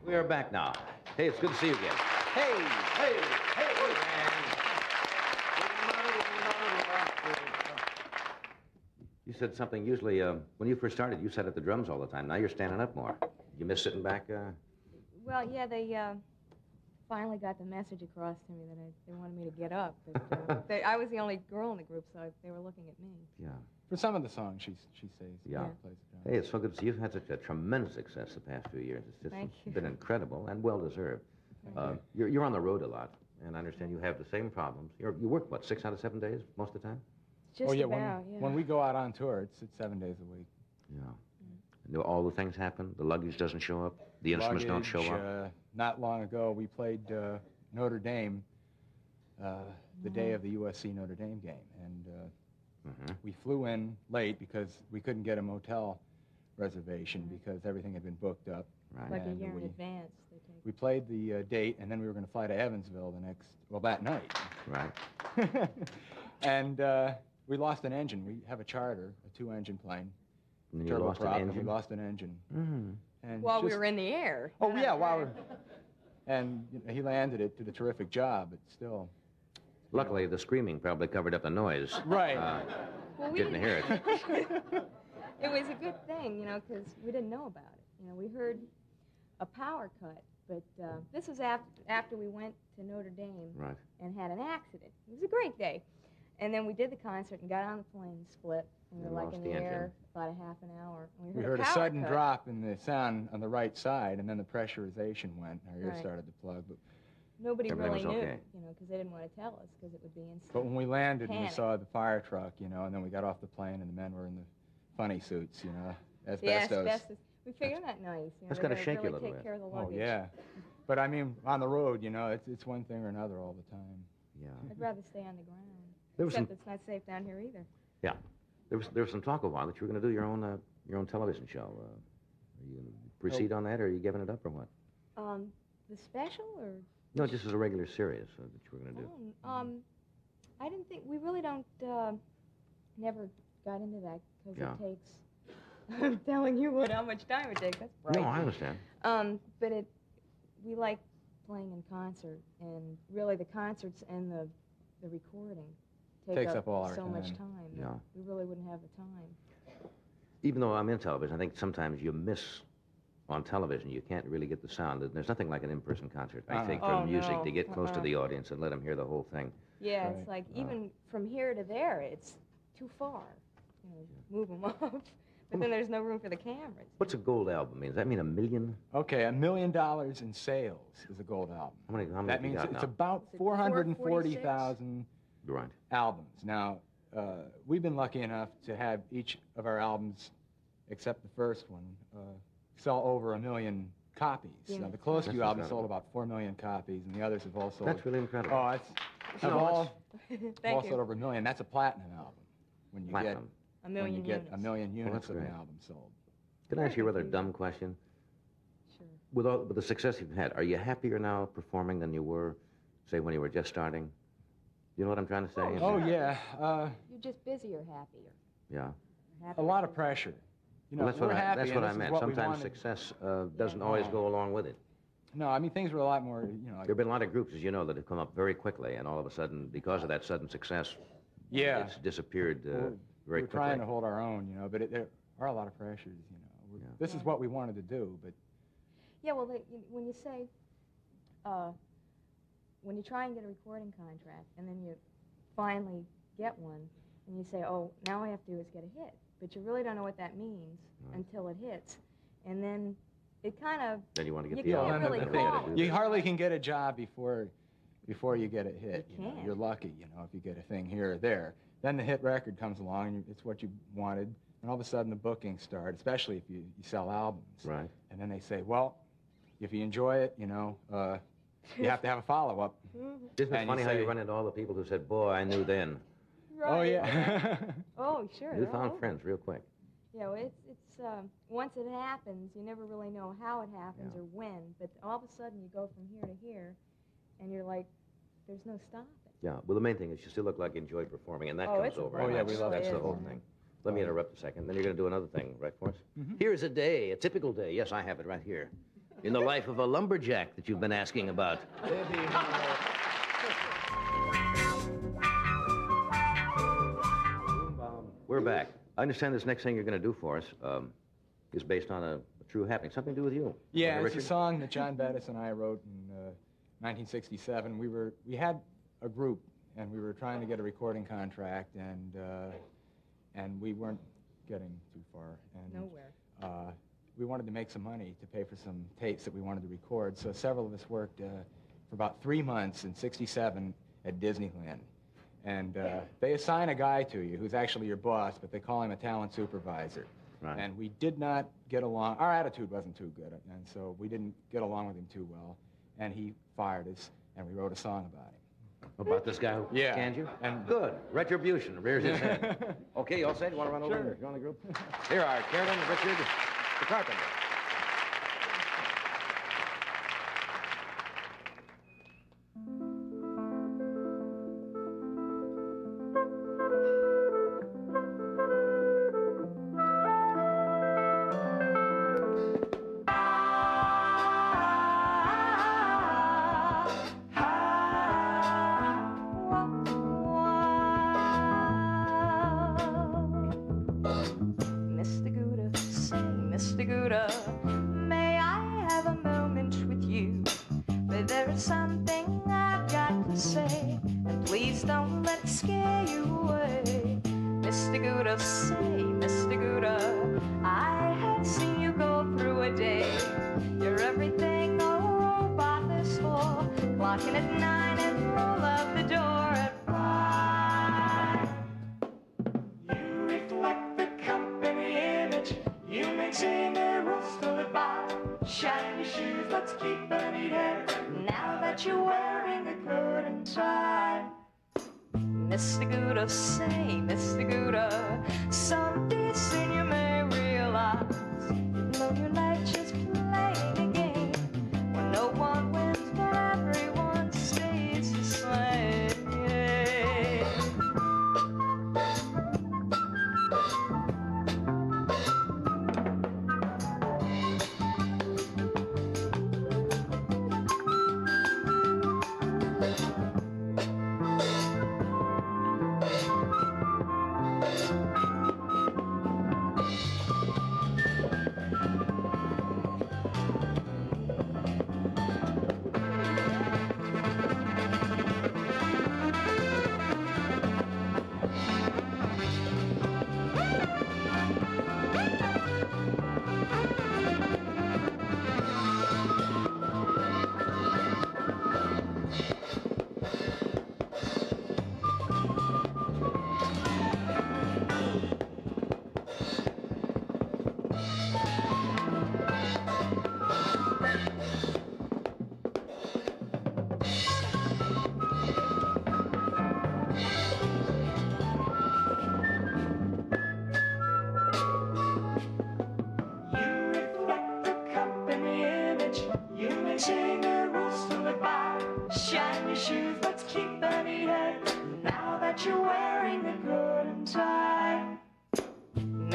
Speaker 4: We are back now. Hey, it's good to see you again. Hey, hey, hey, You said something usually, when you first started, you sat at the drums all the time. Now you're standing up more. You miss sitting back?
Speaker 7: Well, yeah, they finally got the message across to me that they wanted me to get up. But, I was the only girl in the group, so they were looking at me.
Speaker 4: Yeah.
Speaker 2: For some of the songs, she says.
Speaker 4: Yeah.
Speaker 2: Plays the drums.
Speaker 4: Hey, it's so good to see you. You've had such a tremendous success the past few years. It's just
Speaker 7: Thank you.
Speaker 4: been incredible and well-deserved. You're on the road a lot, and I understand you have the same problems. You work, what, 6 out of 7 days most of the time?
Speaker 7: Just
Speaker 2: Oh, yeah,
Speaker 7: about, yeah.
Speaker 2: when we go out on tour, it's 7 days a week.
Speaker 4: Yeah. And all the things happen? The luggage doesn't show up? The instruments don't show up?
Speaker 2: Not long ago, we played Notre Dame the day of the USC Notre Dame game. And we flew in late because we couldn't get a motel reservation because everything had been booked up.
Speaker 4: Right.
Speaker 7: Like a
Speaker 2: And
Speaker 7: year in advance. They take.
Speaker 2: We played the date, and then we were going to fly to Evansville that night.
Speaker 4: Right.
Speaker 2: And we lost an engine. We have a charter, a 2-engine plane.
Speaker 4: And then you lost an
Speaker 2: turboprop, and
Speaker 4: engine?
Speaker 2: we lost an engine. And
Speaker 7: While we
Speaker 2: just-
Speaker 7: were in the air.
Speaker 2: Oh, yeah, and he landed it, did a terrific job, but still.
Speaker 4: Luckily, the screaming probably covered up the noise.
Speaker 2: Right.
Speaker 7: Well, we
Speaker 4: Didn't hear it.
Speaker 7: It was a good thing, because we didn't know about it. We heard a power cut, but this was after we went to Notre Dame
Speaker 4: Right.
Speaker 7: and had an accident. It was a great day. And then we did the concert and got on the plane, split, and we were
Speaker 4: And
Speaker 7: like in
Speaker 4: lost
Speaker 7: the
Speaker 4: the
Speaker 7: air
Speaker 4: engine.
Speaker 7: about a half an hour. And
Speaker 2: We heard a
Speaker 7: power
Speaker 2: sudden
Speaker 7: cut.
Speaker 2: drop in the sound on the right side, and then the pressurization went, and our ears
Speaker 7: Right.
Speaker 2: started to plug.
Speaker 7: Nobody
Speaker 4: Everything
Speaker 7: really
Speaker 4: was
Speaker 7: knew,
Speaker 4: okay.
Speaker 7: because they didn't want to tell us, because it would be instant.
Speaker 2: But when we landed and we
Speaker 7: Panic.
Speaker 2: saw the fire truck, and then we got off the plane, and the men were in the funny suits, asbestos.
Speaker 7: Yeah, asbestos. We figured not nice.
Speaker 4: That's
Speaker 7: they're
Speaker 4: gotta
Speaker 7: gonna
Speaker 4: shake you a
Speaker 7: really
Speaker 4: little
Speaker 7: take
Speaker 4: bit.
Speaker 7: care of the
Speaker 2: Oh,
Speaker 7: luggage.
Speaker 2: yeah. But, I mean, on the road, it's one thing or another all the time.
Speaker 4: Yeah.
Speaker 7: I'd rather stay on the ground.
Speaker 4: There was
Speaker 7: Except
Speaker 4: some-
Speaker 7: it's not safe down here either.
Speaker 4: Yeah. There was some talk a while that you were going to do your own television show. Are you going to proceed on that, or are you giving it up, or what?
Speaker 7: The special, or?
Speaker 4: No, just as a regular series that you were going to do.
Speaker 7: I didn't think, we really don't, never got into that, because
Speaker 4: Yeah.
Speaker 7: it takes, I'm telling you how much time it takes, that's right.
Speaker 4: No, I understand.
Speaker 7: But we like playing in concert, and really the concerts and the recording
Speaker 2: Takes up all our
Speaker 7: so much
Speaker 2: time.
Speaker 7: time. that
Speaker 4: Yeah.
Speaker 7: We really wouldn't have the time.
Speaker 4: Even though I'm in television, I think sometimes you miss on television. You can't really get the sound. There's nothing like an in-person concert, I think, for
Speaker 7: Oh,
Speaker 4: music
Speaker 7: no.
Speaker 4: to get close to the audience and let them hear the whole thing.
Speaker 7: Yeah,
Speaker 2: Right.
Speaker 7: it's like even from here to there, it's too far. Move them up. But then there's no room for the cameras.
Speaker 4: What's a gold album mean? Does that mean 1 million?
Speaker 2: Okay, $1 million in sales is a gold album.
Speaker 4: How many
Speaker 2: That
Speaker 4: have you
Speaker 2: means
Speaker 4: got
Speaker 2: it's
Speaker 4: now?
Speaker 2: about
Speaker 7: Is it
Speaker 2: 440,000
Speaker 4: Right.
Speaker 2: albums. Now, we've been lucky enough to have each of our albums, except the first one, sell over 1 million copies.
Speaker 7: Yeah.
Speaker 2: Now, the Close
Speaker 4: That's
Speaker 2: View album
Speaker 4: incredible.
Speaker 2: sold about 4 million copies, and the others have all sold.
Speaker 4: That's really incredible.
Speaker 2: Oh, it's have
Speaker 4: No,
Speaker 2: all
Speaker 7: Thank
Speaker 2: sold
Speaker 7: you.
Speaker 2: over 1 million. That's a platinum album. When you
Speaker 4: Platinum.
Speaker 7: A million
Speaker 2: when you
Speaker 7: units.
Speaker 2: get 1 million units
Speaker 4: that's
Speaker 2: of an
Speaker 4: great.
Speaker 2: album sold.
Speaker 4: Can I ask you a rather dumb question?
Speaker 7: Sure.
Speaker 4: With the success you've had, are you happier now performing than you were, say, when you were just starting? You know what I'm trying to say?
Speaker 2: Oh, yeah.
Speaker 7: You're just busier, happier.
Speaker 4: Yeah.
Speaker 2: A
Speaker 7: Happier.
Speaker 2: lot of pressure. You know,
Speaker 4: Well,
Speaker 2: we're happy,
Speaker 4: that's
Speaker 2: and
Speaker 4: what I
Speaker 2: this is
Speaker 4: meant.
Speaker 2: what we
Speaker 4: Sometimes
Speaker 2: wanted.
Speaker 4: success doesn't always go along with it.
Speaker 2: No, I mean, things were a lot more, you know,
Speaker 4: There have been a lot of groups, as you know, that have come up very quickly, and all of a sudden, because of that sudden success,
Speaker 2: yeah.
Speaker 4: it's disappeared very
Speaker 2: we're
Speaker 4: quickly.
Speaker 2: trying to hold our own, you know, but there are a lot of pressures, you know.
Speaker 4: Yeah.
Speaker 2: This is what we wanted to do, but
Speaker 7: Yeah, well, when you say, when you try and get a recording contract, and then you finally get one, and you say, oh, now all I have to do is get a hit. But you really don't know what that means until it hits. And then it kind of,
Speaker 4: Then you want to get
Speaker 7: you
Speaker 4: the
Speaker 7: can't
Speaker 4: album.
Speaker 7: really
Speaker 4: Then
Speaker 7: call
Speaker 4: gotta
Speaker 7: it.
Speaker 4: do
Speaker 2: you
Speaker 4: that.
Speaker 2: hardly can get a job before you get a hit.
Speaker 7: You
Speaker 2: know.
Speaker 7: can't.
Speaker 2: You're lucky, you know, if you get a thing here or there. Then the hit record comes along, and it's what you wanted, and all of a sudden the bookings start, especially if you sell albums.
Speaker 4: Right.
Speaker 2: And then they say, well, if you enjoy it, you know, you have to have a follow-up.
Speaker 4: Isn't it
Speaker 2: And
Speaker 4: funny how you
Speaker 2: say-
Speaker 4: run into all the people who said, boy, I knew then?
Speaker 2: Oh, yeah.
Speaker 7: Oh, sure.
Speaker 4: You
Speaker 7: all
Speaker 4: found
Speaker 7: over.
Speaker 4: friends real quick.
Speaker 7: Yeah, well, it's once it happens, you never really know how it happens
Speaker 4: Yeah.
Speaker 7: or when, but all of a sudden you go from here to here, and you're like, there's no stopping.
Speaker 4: Yeah, well, the main thing is you still look like you enjoyed performing, and that
Speaker 7: Oh,
Speaker 4: comes
Speaker 7: it's a
Speaker 4: over.
Speaker 2: Oh,
Speaker 4: and
Speaker 2: yeah,
Speaker 4: that's-
Speaker 2: we love
Speaker 4: That's the whole
Speaker 2: performing.
Speaker 4: thing. Let me interrupt a second. Then you're going to do another thing, right, for us? Here's a day, a typical day. Yes, I have it right here. In the life of a lumberjack that you've been asking about. We're back. I understand this next thing you're going to do for us is based on a true happening. Something to do with you.
Speaker 2: Yeah,
Speaker 4: Wasn't it,
Speaker 2: it's a
Speaker 4: Richard?
Speaker 2: song that John Bettis and I wrote in 1967. We had a group, and we were trying to get a recording contract, and we weren't getting too far. And,
Speaker 7: Nowhere.
Speaker 2: We wanted to make some money to pay for some tapes that we wanted to record, so several of us worked for about 3 months in '67 at Disneyland. And they assign a guy to you who's actually your boss, but they call him a talent supervisor.
Speaker 4: Right.
Speaker 2: And we did not get along. Our attitude wasn't too good, and so we didn't get along with him too well. And he fired us, and we wrote a song about him.
Speaker 4: About this guy who
Speaker 2: Yeah.
Speaker 4: scanned you?
Speaker 2: And-
Speaker 4: Good. Retribution rears his head. Okay, you all set? You want to run over
Speaker 2: Sure.
Speaker 4: and join the group? Here are Karen and Richard, the Carpenter.
Speaker 6: Mr. Gouda, say, Mr. Gouda, may I have a moment with you? But there is something I've got to say, and please don't let it scare you away. Mr. Gouda, say, Mr. Gouda, I have seen you go through a day. You're everything a robot is for, clocking at 9 and roll out the door at 5. You reflect the company image. You maintain the rules to live by. Shiny shoes, let's keep a neat hair. Now that you're wearing a coat and tie. Mr. Gouda, say, Mr. Gouda, someday soon you may realize you've blown your life just playing a game when no one wins but everyone stays the same.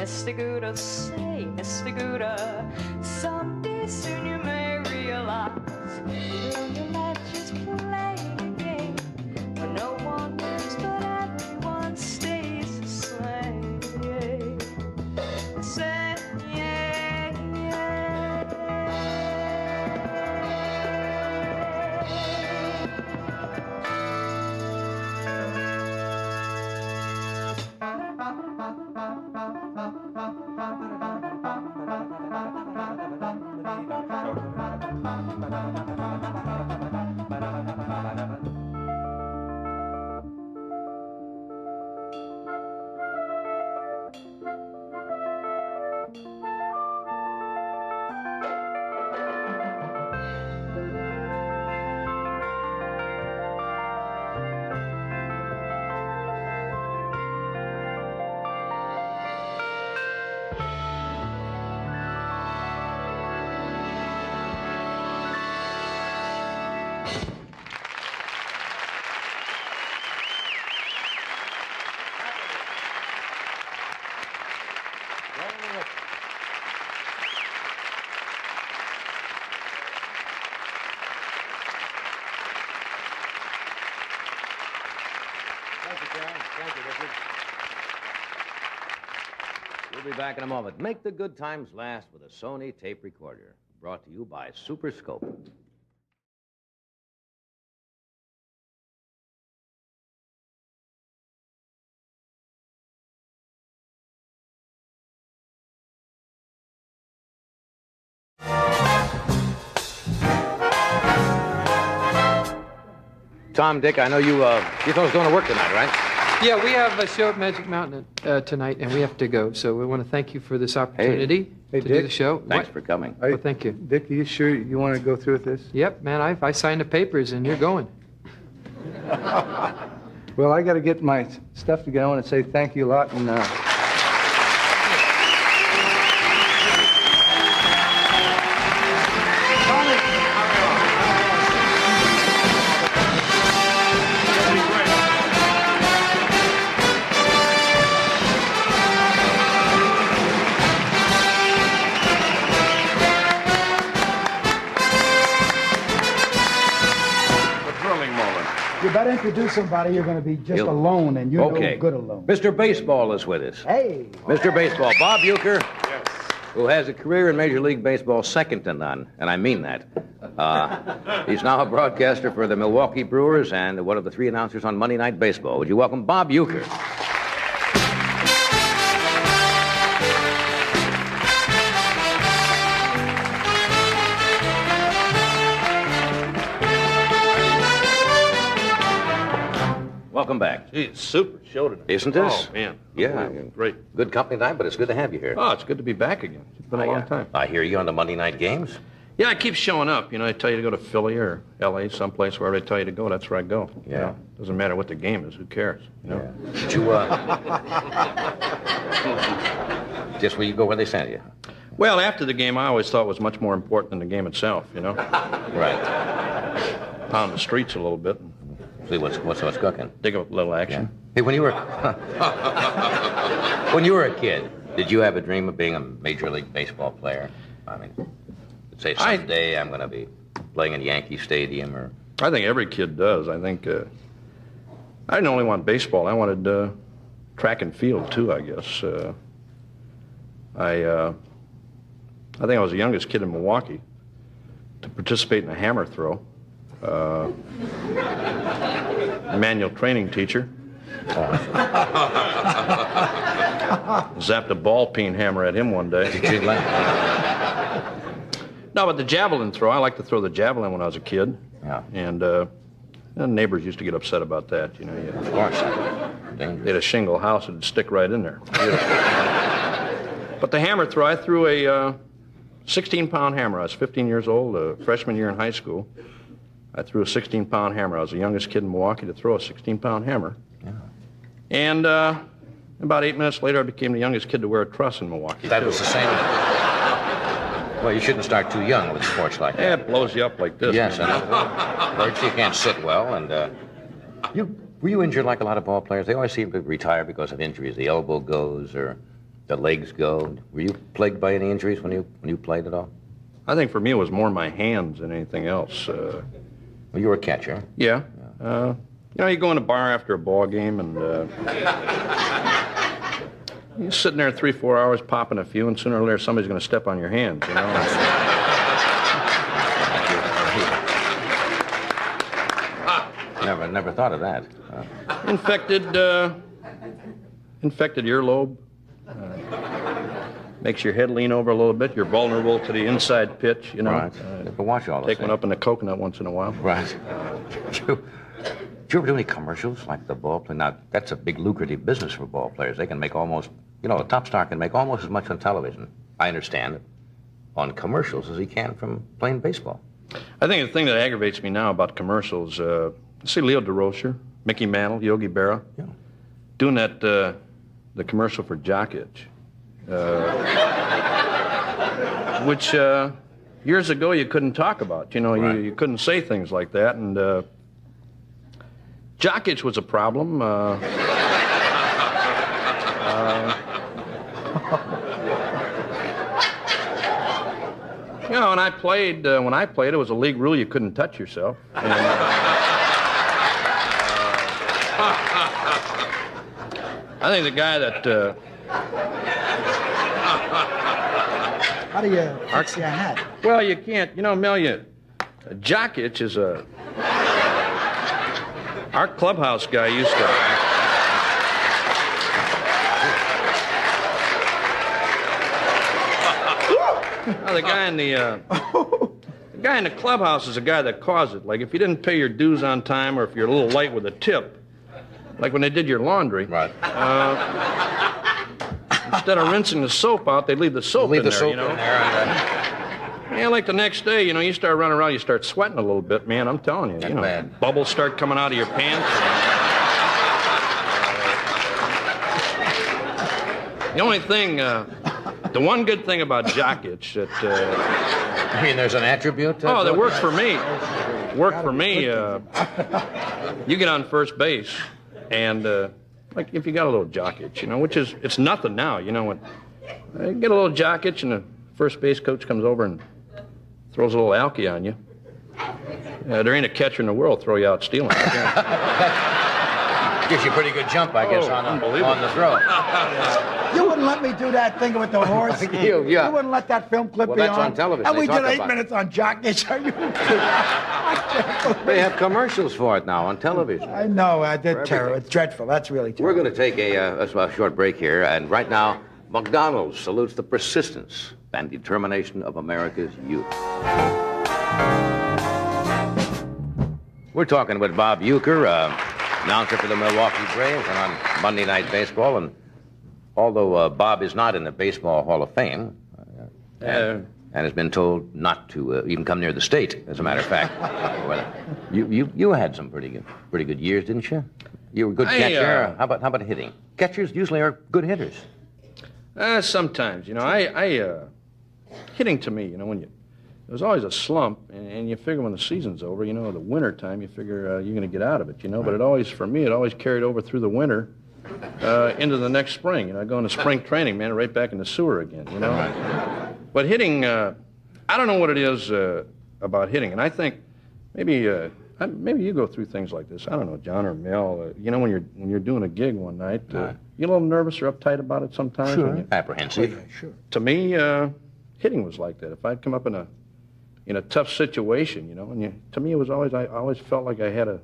Speaker 6: Mr. Gooder, say, Mr. Gooder, someday soon you may realize that your life just playing a game where no one wins but everyone stays the same. Say, yeah, yeah.
Speaker 1: We'll be back in a moment. Make the good times last with a Sony tape recorder. Brought to you by Super Scope. Tom, Dick, I know you fellas going to work tonight, right?
Speaker 8: Yeah, we have a show at Magic Mountain tonight, and we have to go. So we want to thank you for this opportunity to do the show.
Speaker 1: Thanks for coming.
Speaker 8: Well, thank you.
Speaker 2: Dick, are you sure you want to go through with this?
Speaker 8: Yep, man, I signed the papers, and you're going.
Speaker 2: Well, I got to get my stuff together. I want to say thank you a lot, and
Speaker 9: you better introduce somebody you're going to be just alone, and you're no good alone.
Speaker 1: Mr. Baseball is with us.
Speaker 9: Hey.
Speaker 1: Mr. Baseball, Bob Uecker, who has a career in Major League Baseball second to none, and I mean that. He's now a broadcaster for the Milwaukee Brewers and one of the three announcers on Monday Night Baseball. Would you welcome Bob Uecker? Welcome back.
Speaker 3: Gee, super show tonight.
Speaker 1: Isn't this?
Speaker 3: Oh, man.
Speaker 1: Yeah.
Speaker 3: Great.
Speaker 1: Good company tonight, but it's good to have you here.
Speaker 3: Oh, it's good to be back again. It's been a long time.
Speaker 1: I hear you on the Monday night games.
Speaker 3: Yeah, I keep showing up. You know, I tell you to go to Philly or L.A., someplace, wherever they tell you to go, that's where I go.
Speaker 1: Yeah.
Speaker 3: You know, doesn't matter what the game is. Who cares? You know?
Speaker 1: Yeah. Did you, just where you go where they send you?
Speaker 3: Well, after the game, I always thought was much more important than the game itself, you know?
Speaker 1: Right.
Speaker 3: Pound the streets a little bit.
Speaker 1: See what's cooking.
Speaker 3: Dig up a little action.
Speaker 1: Yeah. Hey, when you were a kid, did you have a dream of being a Major League Baseball player? I mean, say someday I'm going to be playing in Yankee Stadium, or...
Speaker 3: I think every kid does. I think I didn't only want baseball. I wanted track and field too, I guess. I think I was the youngest kid in Milwaukee to participate in a hammer throw. Manual training teacher. Zapped a ball peen hammer at him one day.
Speaker 1: Did you like
Speaker 3: No, but the javelin throw, I liked to throw the javelin when I was a kid.
Speaker 1: Yeah.
Speaker 3: And neighbors used to get upset about that, you know.
Speaker 1: Of course.
Speaker 3: They had a shingle house, it'd stick right in there. But the hammer throw, I threw a 16-pound hammer. I was 15 years old, a freshman year in high school. I threw a 16-pound hammer. I was the youngest kid in Milwaukee to throw a 16-pound hammer. Yeah. And about 8 minutes later, I became the youngest kid to wear a truss in Milwaukee.
Speaker 1: That was the same. Well, you shouldn't start too young with sports like that.
Speaker 3: Yeah, it blows you up like this.
Speaker 1: Yes, and you can't sit well. And were you injured like a lot of ball players? They always seem to retire because of injuries. The elbow goes, or
Speaker 4: The legs go. Were you plagued by any injuries when you played at all?
Speaker 3: I think for me it was more my hands than anything else.
Speaker 4: Well, you were a catcher.
Speaker 3: Yeah. You go in a bar after a ball game and you're sitting there 3-4 hours popping a few, and sooner or later somebody's going to step on your hands, you know.
Speaker 4: Never thought of that.
Speaker 3: Infected earlobe. Makes your head lean over a little bit. You're vulnerable to the inside pitch, you know.
Speaker 4: Right. You have to watch all this.
Speaker 3: Take one up in the coconut once in a while.
Speaker 4: Right. Did you ever do any commercials like the ball play? Now, that's a big lucrative business for ball players. They can make almost, a top star can make almost as much on television, I understand it, on commercials as he can from playing baseball.
Speaker 3: I think the thing that aggravates me now about commercials, see Leo DeRocher, Mickey Mantle, Yogi Berra, doing that, the commercial for Jock Itch. Which years ago you couldn't talk about.
Speaker 4: Right.
Speaker 3: You couldn't say things like that. And Jock Itch was a problem. When I played, it was a league rule you couldn't touch yourself. And, I think the guy that.
Speaker 9: How do you fix your hat?
Speaker 3: Well, you can't. Mel, Jock Itch is a. Our clubhouse guy used to. Well, the guy in the clubhouse is a guy that caused it. Like if you didn't pay your dues on time, or if you're a little light with a tip, like when they did your laundry.
Speaker 4: Right.
Speaker 3: Instead of rinsing the soap out, they'd leave the soap in there,
Speaker 4: in there.
Speaker 3: Yeah, like the next day, you start running around, you start sweating a little bit, man. I'm telling you,
Speaker 4: bad.
Speaker 3: Bubbles start coming out of your pants. The only thing, the one good thing about Jock Itch that...
Speaker 4: I mean, there's an attribute?
Speaker 3: That worked for me. You get on first base, and... like if you got a little jock itch, which is, it's nothing now, when you get a little jock itch and the first base coach comes over and throws a little alky on you. There ain't a catcher in the world throw you out stealing.
Speaker 4: Gives you a pretty good jump, I guess, on the throw.
Speaker 9: You wouldn't let me do that thing with the horse.
Speaker 4: You
Speaker 9: wouldn't let that film clip be
Speaker 4: that's
Speaker 9: on.
Speaker 4: on television.
Speaker 9: And we
Speaker 4: They
Speaker 9: did
Speaker 4: talk
Speaker 9: 8
Speaker 4: about
Speaker 9: minutes on Jock Itch. Are you
Speaker 4: They have commercials for it now on television.
Speaker 9: I know. I did terrible. It's dreadful. That's really terrible.
Speaker 4: We're going to take a short break here, and right now, McDonald's salutes the persistence and determination of America's youth. We're talking with Bob Uecker, announcer for the Milwaukee Braves, and on Monday Night Baseball. And although Bob is not in the Baseball Hall of Fame, and has been told not to even come near the state, as a matter of fact. Well, you had some pretty good years, didn't you? You were a good catcher. How about hitting? Catchers usually are good hitters.
Speaker 3: Sometimes, hitting to me, when it was always a slump, and you figure when the season's over, the winter time, you figure you're going to get out of it, But it always carried over through the winter into the next spring. I go into spring training, man, right back in the sewer again, Right. But hitting, I don't know what it is about hitting, and I think maybe you go through things like this. I don't know, John or Mel. When you're doing a gig one night, you a little nervous or uptight about it sometimes.
Speaker 4: Sure. Apprehensive.
Speaker 9: Sure.
Speaker 3: To me, hitting was like that. If I'd come up in a tough situation, to me it was always I always felt like I had to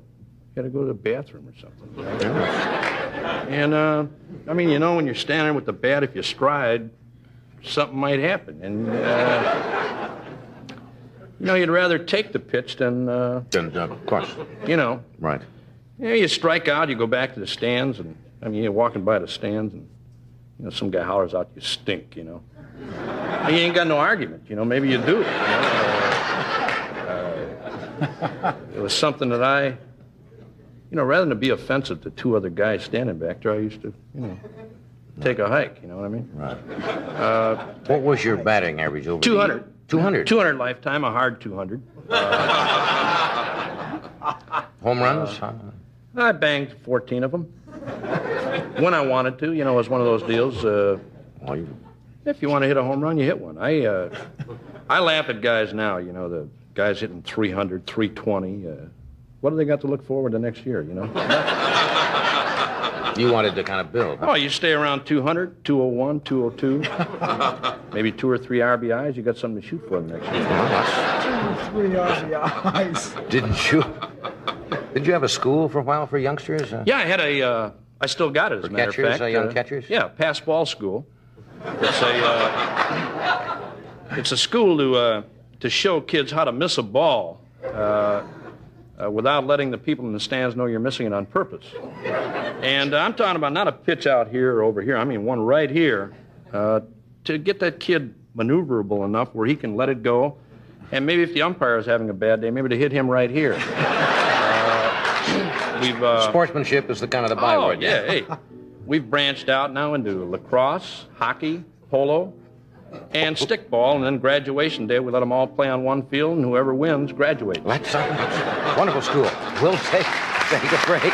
Speaker 3: go to the bathroom or something. And when you're standing with the bat, if you stride, something might happen, and you'd rather take the pitch than
Speaker 4: of course. Right.
Speaker 3: You strike out, you go back to the stands, and you're walking by the stands, and some guy hollers out, "You stink," You ain't got no argument, maybe you do. It was something that I, rather than to be offensive to two other guys standing back there, I used to, take a hike, you know what I mean?
Speaker 4: Right. What was your batting average over
Speaker 3: 200.
Speaker 4: 200?
Speaker 3: 200 lifetime, a hard 200.
Speaker 4: Home runs?
Speaker 3: I banged 14 of them. When I wanted to, it was one of those deals.
Speaker 1: Well,
Speaker 3: If you want to hit a home run, you hit one. I laugh at guys now, you know, the guys hitting 300, 320. What do they got to look forward to next year, you know?
Speaker 4: You wanted to kind of build.
Speaker 3: Oh, you stay around 200, 201, 202. Maybe 2 or 3 RBIs. You got something to shoot for the next year.
Speaker 9: 2 or 3 RBIs.
Speaker 4: Didn't you have a school for a while for youngsters?
Speaker 3: Yeah, I had I still got it, as a matter of fact.
Speaker 4: Young catchers?
Speaker 3: Yeah, pass ball school. It's a school to show kids how to miss a ball without letting the people in the stands know you're missing it on purpose. And I'm talking about not a pitch out here or over here. I mean one right here to get that kid maneuverable enough where he can let it go. And maybe if the umpire is having a bad day, maybe to hit him right here.
Speaker 4: Sportsmanship is the kind of the byword.
Speaker 3: Oh, yeah, hey. We've branched out now into lacrosse, hockey, polo, and stickball, and then graduation day, we let them all play on one field, and whoever wins graduates.
Speaker 4: That's a wonderful school. We'll take a break.